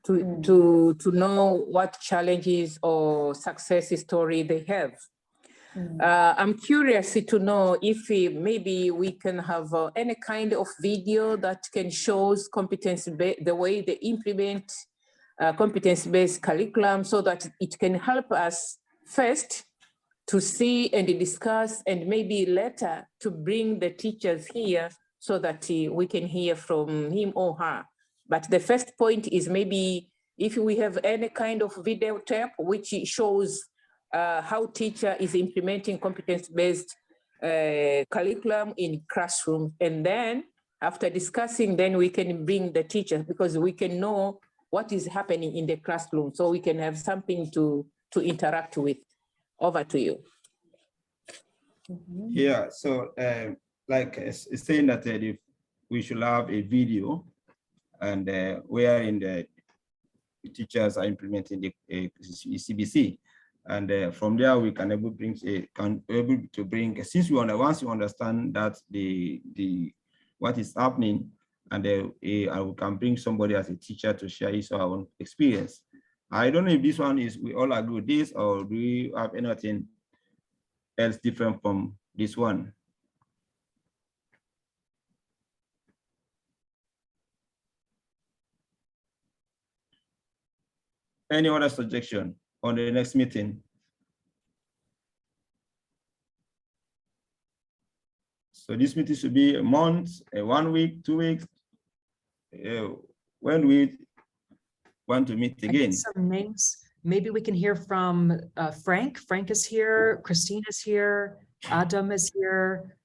to know what challenges or success story they have. I'm curious to know if maybe we can have any kind of video that can show competence-based, the way they implement competence-based curriculum, so that it can help us first to see and discuss, and maybe later to bring the teachers here so that we can hear from him or her. But the first point is maybe if we have any kind of video tape which shows how teacher is implementing competence-based curriculum in classroom, and then after discussing, then we can bring the teachers, because we can know what is happening in the classroom, so we can have something to interact with. Over to you. Yeah, so like saying that if we should have a video, and wherein the teachers are implementing the CBC, and from there we can able to bring, since once you understand that the what is happening, and we can bring somebody as a teacher to share his own experience. I don't know if this one is, we all agree with this, or do we have anything else different from this one? Any other suggestion on the next meeting? So this meeting should be a month, 1 week, 2 weeks. When we want to meet again? Some names. Maybe we can hear from Frank. Frank is here. Christine is here. Adam is here.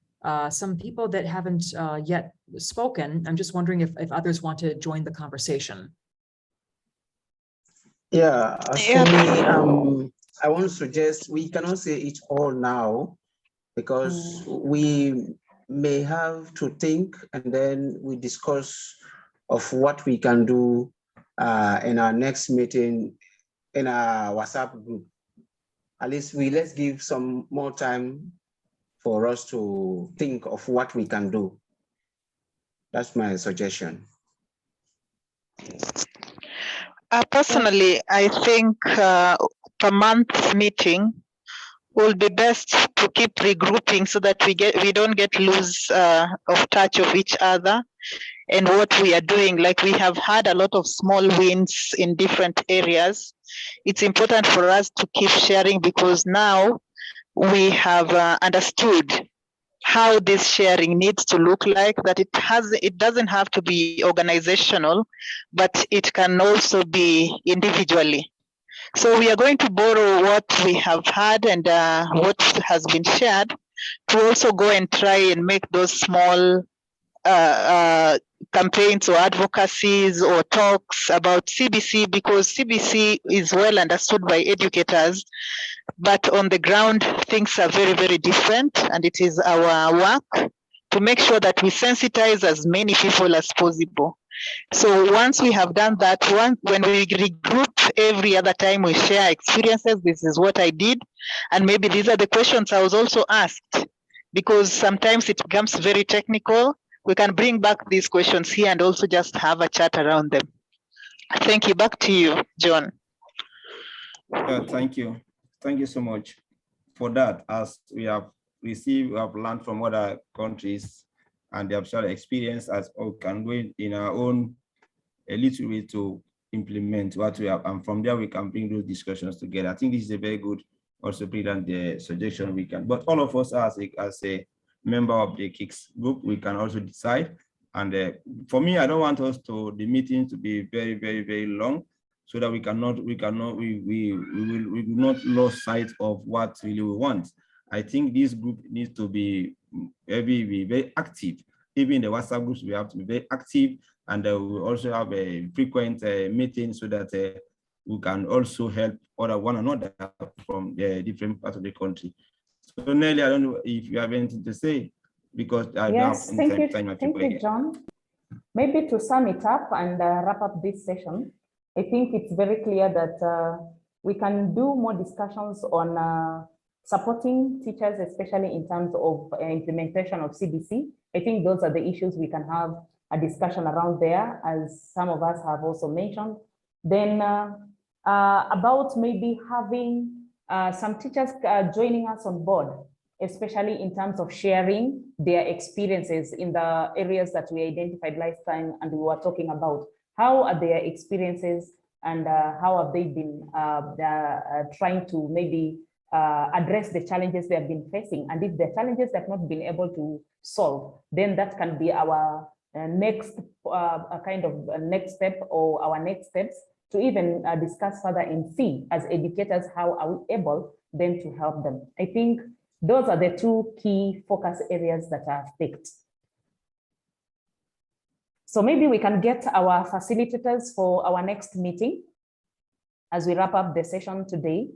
Some people that haven't yet spoken. I'm just wondering if others want to join the conversation. Yeah, as for me, I want to suggest we cannot say it all now, because we may have to think, and then we discuss of what we can do in our next meeting in our WhatsApp group. At least let's give some more time for us to think of what we can do. That's my suggestion. Personally, I think per month meeting will be best to keep regrouping so that we don't get lose of touch of each other and what we are doing. Like, we have had a lot of small wins in different areas. It's important for us to keep sharing, because now we have understood how this sharing needs to look like, that it doesn't have to be organizational, but it can also be individually. So we are going to borrow what we have had and what has been shared to also go and try and make those small campaigns or advocacies or talks about CBC, because CBC is well understood by educators, but on the ground, things are very, very different, and it is our work to make sure that we sensitize as many people as possible. So once we have done that, when we regroup every other time, we share experiences. This is what I did, and maybe these are the questions I was also asked, because sometimes it becomes very technical. We can bring back these questions here and also just have a chat around them. Thank you. Back to you, John. Thank you. Thank you so much for that. As we have learned from other countries, and they have shared experience, as we can go in our own a little way to implement what we have, and from there we can bring those discussions together. I think this is a very good, also brilliant suggestion we can. But all of us as a member of the KICS group, we can also decide. And for me, I don't want the meeting to be very, very, very long, so that we will not lose sight of what really we want. I think this group needs to be very active. Even the WhatsApp groups, we have to be very active, and we will also have a frequent meeting, so that we can also help one another from the different parts of the country. So Nelly, I don't know if you have anything to say, because yes, thank you, John. Maybe to sum it up and wrap up this session, I think it's very clear that we can do more discussions on supporting teachers, especially in terms of implementation of CBC. I think those are the issues we can have a discussion around there, as some of us have also mentioned. Then about maybe having some teachers joining us on board, especially in terms of sharing their experiences in the areas that we identified last time and we were talking about. How are their experiences, and how have they been trying to maybe address the challenges they have been facing. And if the challenges have not been able to solve, then that can be our next next step, or our next steps to even discuss further and see as educators, how are we able then to help them. I think those are the two key focus areas that are picked. So maybe we can get our facilitators for our next meeting as we wrap up the session today.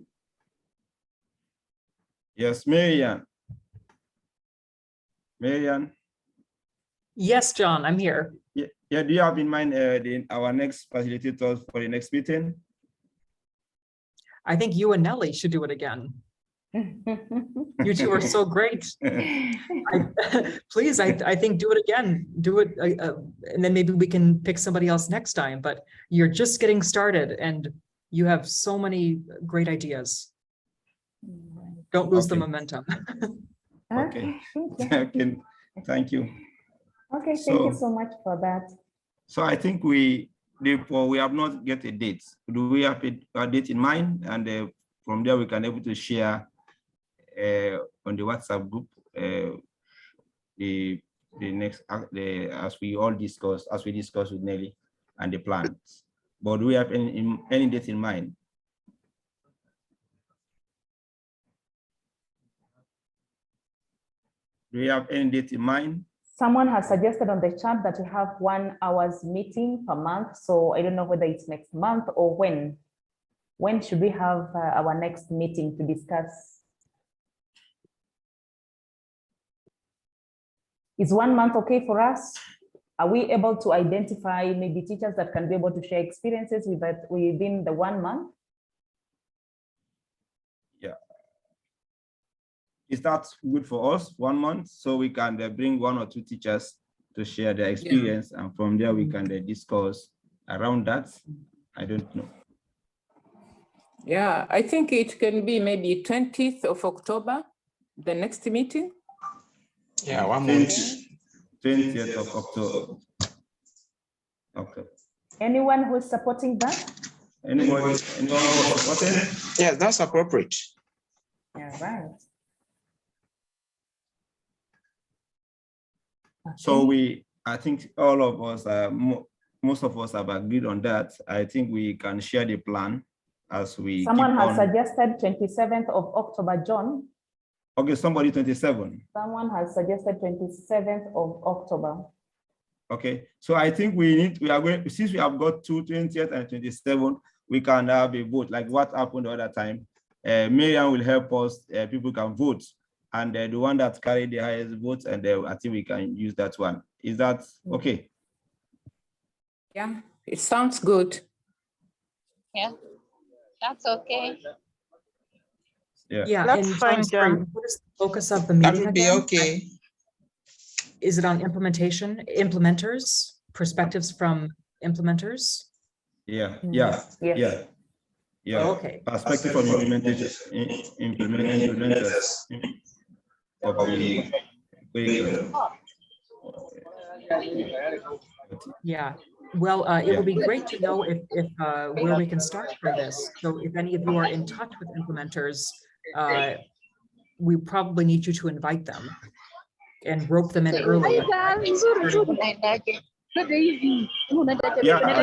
Yes, Marian. Marian. Yes, John, I'm here. Yeah, do you have in mind our next facilitators for the next meeting? I think you and Nelly should do it again. You two are so great. Please, I think do it again. Do it, and then maybe we can pick somebody else next time. But you're just getting started, and you have so many great ideas. Don't lose the momentum. Okay. Thank you. Okay, thank you so much for that. So I think we have not get a date. Do we have a date in mind? And from there we can able to share on the WhatsApp group the next as we discuss with Nelly and the plans. But do we have any date in mind? Do we have any date in mind? Someone has suggested on the chat that we have 1 hour's meeting per month. So I don't know whether it's next month or when. When should we have our next meeting to discuss? Is 1 month okay for us? Are we able to identify maybe teachers that can be able to share experiences within the 1 month? Yeah. Is that good for us, 1 month? So we can bring 1 or 2 teachers to share their experience, and from there we can discuss around that. I don't know. Yeah, I think it can be maybe 20th of October, the next meeting. Yeah, 1 month. 20th of October. Okay. Anyone who's supporting that? Anyone who's supporting? Yes, that's appropriate. All right. Okay. So I think all of us, most of us have agreed on that. I think we can share the plan as we Someone has suggested 27th of October, John. Okay, somebody 27. Someone has suggested 27th of October. Okay, so I think since we have got 20th and 27th, we can have a vote like what happened the other time. Marian will help us, people can vote, and the one that carried the highest votes, and I think we can use that one. Is that okay? Yeah, it sounds good. Yeah, that's okay. Yeah, That's fine, John. What is the focus of the meeting? That would be okay. Is it on implementers, perspectives from implementers? Yeah. Oh, okay. Perspective from implementers of the curriculum. Yeah. Well, it would be great to know if where we can start for this. So if any of you are in touch with implementers, we probably need you to invite them and rope them in early. Yeah, I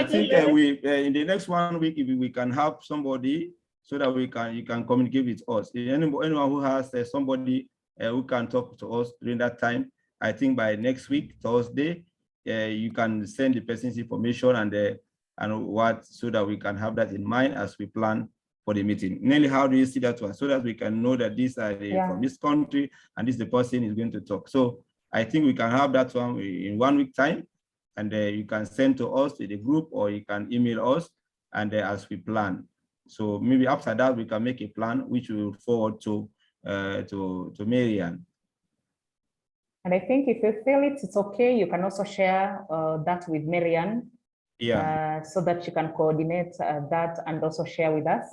think in the next 1 week, if we can have somebody so that you can communicate with us. Anyone who has somebody who can talk to us during that time, I think by next week, Thursday, you can send the person's information and what, so that we can have that in mind as we plan for the meeting. Nelly, how do you see that one? So that we can know that these are from this country and this the person is going to talk. So I think we can have that one in 1 week time, and you can send to us to the group, or you can email us, and as we plan. So maybe after that we can make a plan which we will forward to Marian. And I think if you feel it's okay, you can also share that with Marian, so that she can coordinate that and also share with us.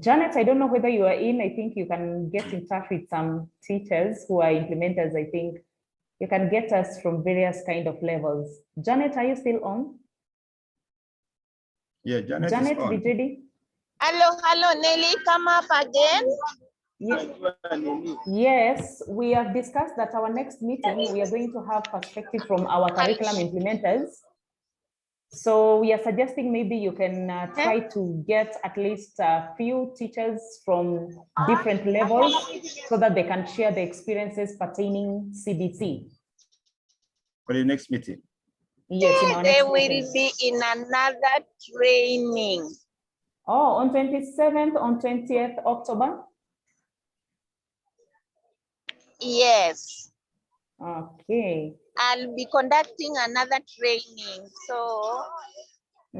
Janet, I don't know whether you are in. I think you can get in touch with some teachers who are implementers. I think you can get us from various kind of levels. Janet, are you still on? Yeah, Janet is on. BJD? Hello, Nelly, come up again. Yes, we have discussed that our next meeting, we are going to have perspective from our curriculum implementers. So we are suggesting maybe you can try to get at least a few teachers from different levels so that they can share the experiences pertaining CBC. For the next meeting. Yes, in our They next will meeting. be in another training. Oh, on 27th, on 20th October? Yes. Okay. I'll be conducting another training. So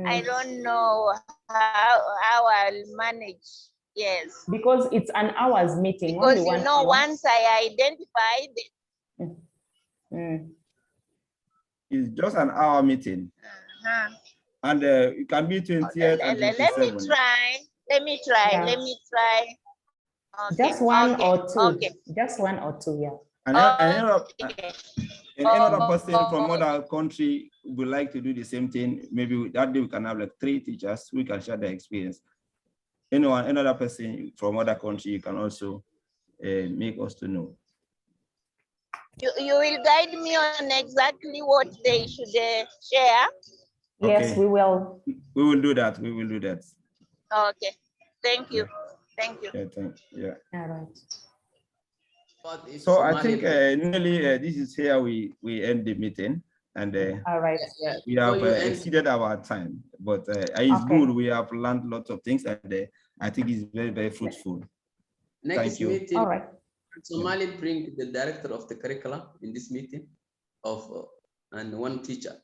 I don't know how I'll manage. Yes. Because it's an hour's meeting. Because only you 1 know, hour. once I identify the It's just an hour meeting. And it can be 20th and 27th. Let me try. Yeah. Let me try. Okay. Just one Okay. or two. Okay. Just one or two, yeah. And another person from another country would like to do the same thing. Maybe that day we can have like 3 teachers who can share their experience. Another person from other country, you can also make us to know. You will guide me on exactly what they should share. Yes, Okay. we will. We will do that. We will do that. Okay. Thank you. Thank you. Yeah. All right. So I think Nelly, this is here we end the meeting, and all right. We have exceeded our time, but it's good. We have learned lots of things, and I think it's very, very fruitful. Next Thank you. meeting, all right. Somali bring the director of the curriculum in this meeting and one teacher.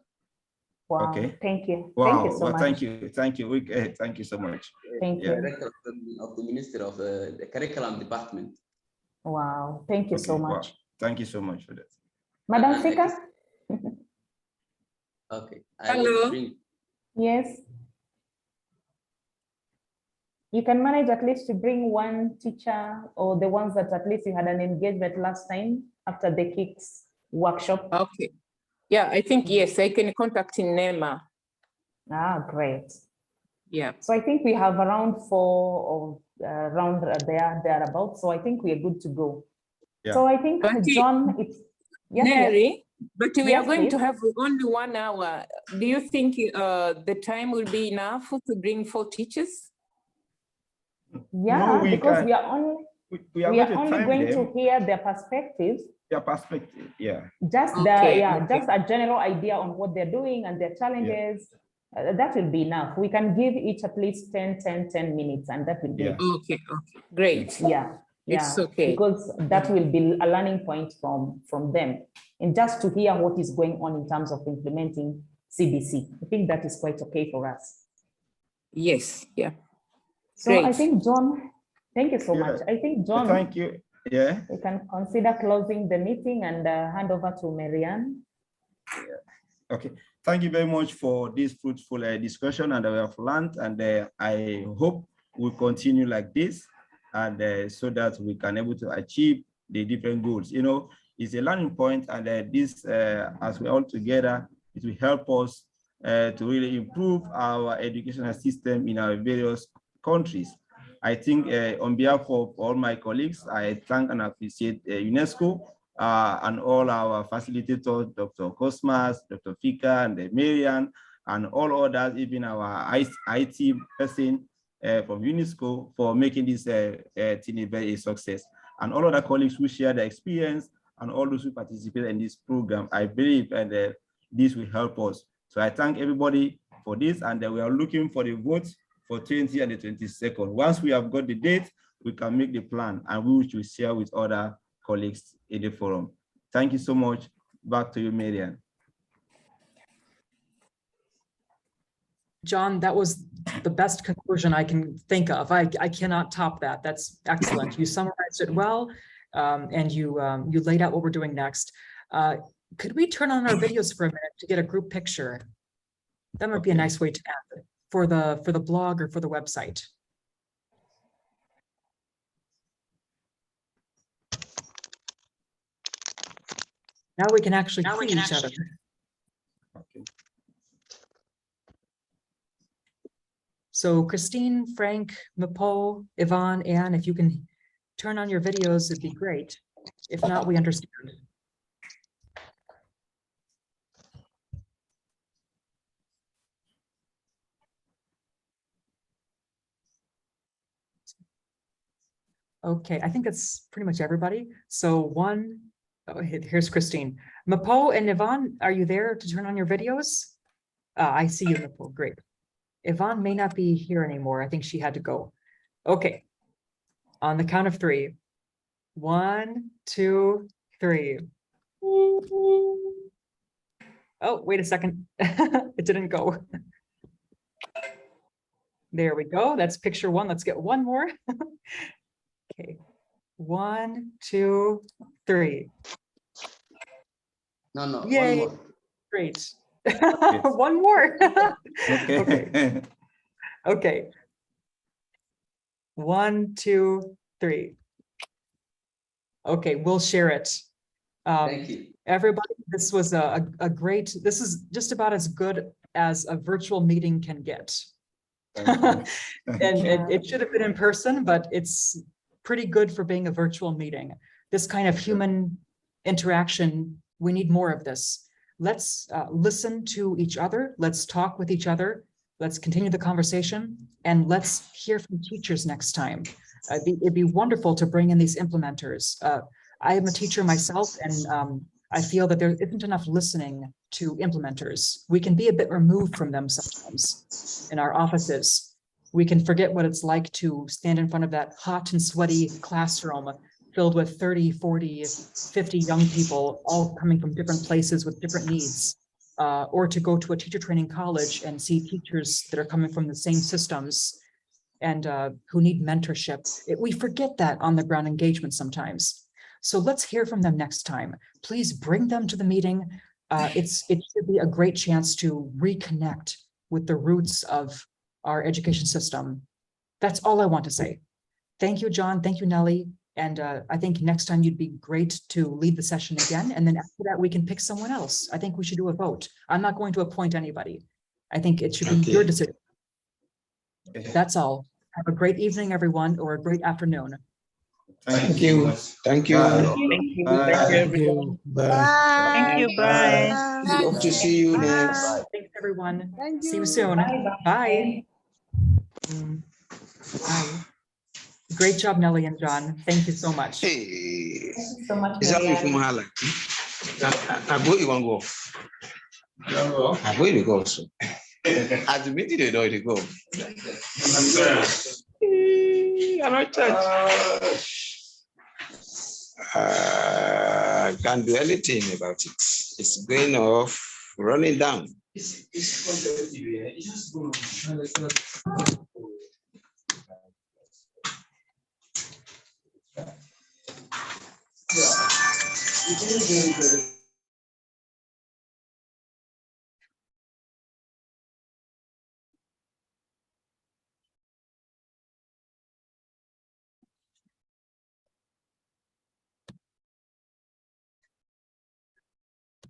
Wow. Okay. Thank you. Wow. Thank you so much. Thank you. Thank you. Thank you so much. Thank you. Director of the Minister of the Curriculum Department. Wow. Thank you so much. Wow. Thank you so much for that. Madam Sika? Okay. Hello. Yes. You can manage at least to bring one teacher or the ones that at least you had an engagement last time after the KICS workshop. Okay. Yeah, I think, yes, I can contact Nema. Ah, great. Yeah. So I think we have around 4 or around thereabouts. So I think we are good to go. Yeah. So I think, John, it's yes, Mary, but we yes, are going please. to have only 1 hour. Do you think the time will be enough to bring 4 teachers? Yeah, No, because we are only going to hear their perspectives. Their perspective, yeah. Just Okay, just a general idea on what they're doing and their challenges. That will be enough. We can give each at least 10 minutes, and that will be it. Okay, great. Yeah, It's okay. because that will be a learning point from them, and just to hear what is going on in terms of implementing CBC. I think that is quite okay for us. Yes, yeah. So great. I think, John, thank you so much. I think, John, thank you. Yeah. We can consider closing the meeting and hand over to Marianne. Yeah. Okay. Thank you very much for this fruitful discussion, and we have learned, and I hope we continue like this, and so that we can able to achieve the different goals. You know, it's a learning point, and this, as we all together, it will help us to really improve our educational system in our various countries. I think on behalf of all my colleagues, I thank and appreciate UNESCO and all our facilitators, Dr. Cosmas, Dr. Fika, and Marian, and all others, even our IT person from UNESCO, for making this thing a very success. And all other colleagues who share their experience, and all those who participate in this program, I believe that this will help us. So I thank everybody for this, and we are looking for the votes for 20 and the 22nd. Once we have got the date, we can make the plan, and we will share with other colleagues in the forum. Thank you so much. Back to you, Marian. John, that was the best conclusion I can think of. I cannot top that. That's excellent. You summarized it well, and you laid out what we're doing next. Could we turn on our videos for a minute to get a group picture? That might be a nice way to add it for the blog or for the website. Now we can actually see each other. Okay. So Christine, Frank, Mapo, Yvonne, Anne, if you can turn on your videos, it'd be great. If not, we understand. Okay, I think that's pretty much everybody. So here's Christine. Mapo and Yvonne, are you there to turn on your videos? I see you, Mapo, great. Yvonne may not be here anymore. I think she had to go. Okay, on the count of 3. 1, 2, 3. Oh, wait a second. It didn't go. There we go. That's picture 1. Let's get one more. Okay. 1, 2, 3. No, Yay. one more. Great. One more. Okay. Okay. 1, 2, 3. Okay, we'll share it. Thank you. Everybody, this was a great, this is just about as good as a virtual meeting can get. And it should have been in person, but it's pretty good for being a virtual meeting. This kind of human interaction, we need more of this. Let's listen to each other. Let's talk with each other. Let's continue the conversation, and let's hear from teachers next time. It'd be wonderful to bring in these implementers. I am a teacher myself, and I feel that there isn't enough listening to implementers. We can be a bit removed from them sometimes in our offices. We can forget what it's like to stand in front of that hot and sweaty classroom filled with 30, 40, 50 young people, all coming from different places with different needs, or to go to a teacher training college and see teachers that are coming from the same systems and who need mentorship. We forget that on the ground engagement sometimes. So let's hear from them next time. Please bring them to the meeting. It should be a great chance to reconnect with the roots of our education system. That's all I want to say. Thank you, John. Thank you, Nelly. And I think next time you'd be great to lead the session again. And then after that, we can pick someone else. I think we should do a vote. I'm not going to appoint anybody. I think it should be your decision. That's all. Have a great evening, everyone, or a great afternoon. Thank you. Thank you. Thank you. Thank you. Bye. Thank you. Bye. Hope to see you next. Thanks, everyone. Thank See you you. soon. Bye. Bye. Great job, Nelly and John. Thank you so much. Hey. Thank you so much, Is that Maria. from Hala? I go you want to go. I go you go so. At the meeting they know you go. I'm not touched. I can't do anything about it. It's going off, running down. Yeah.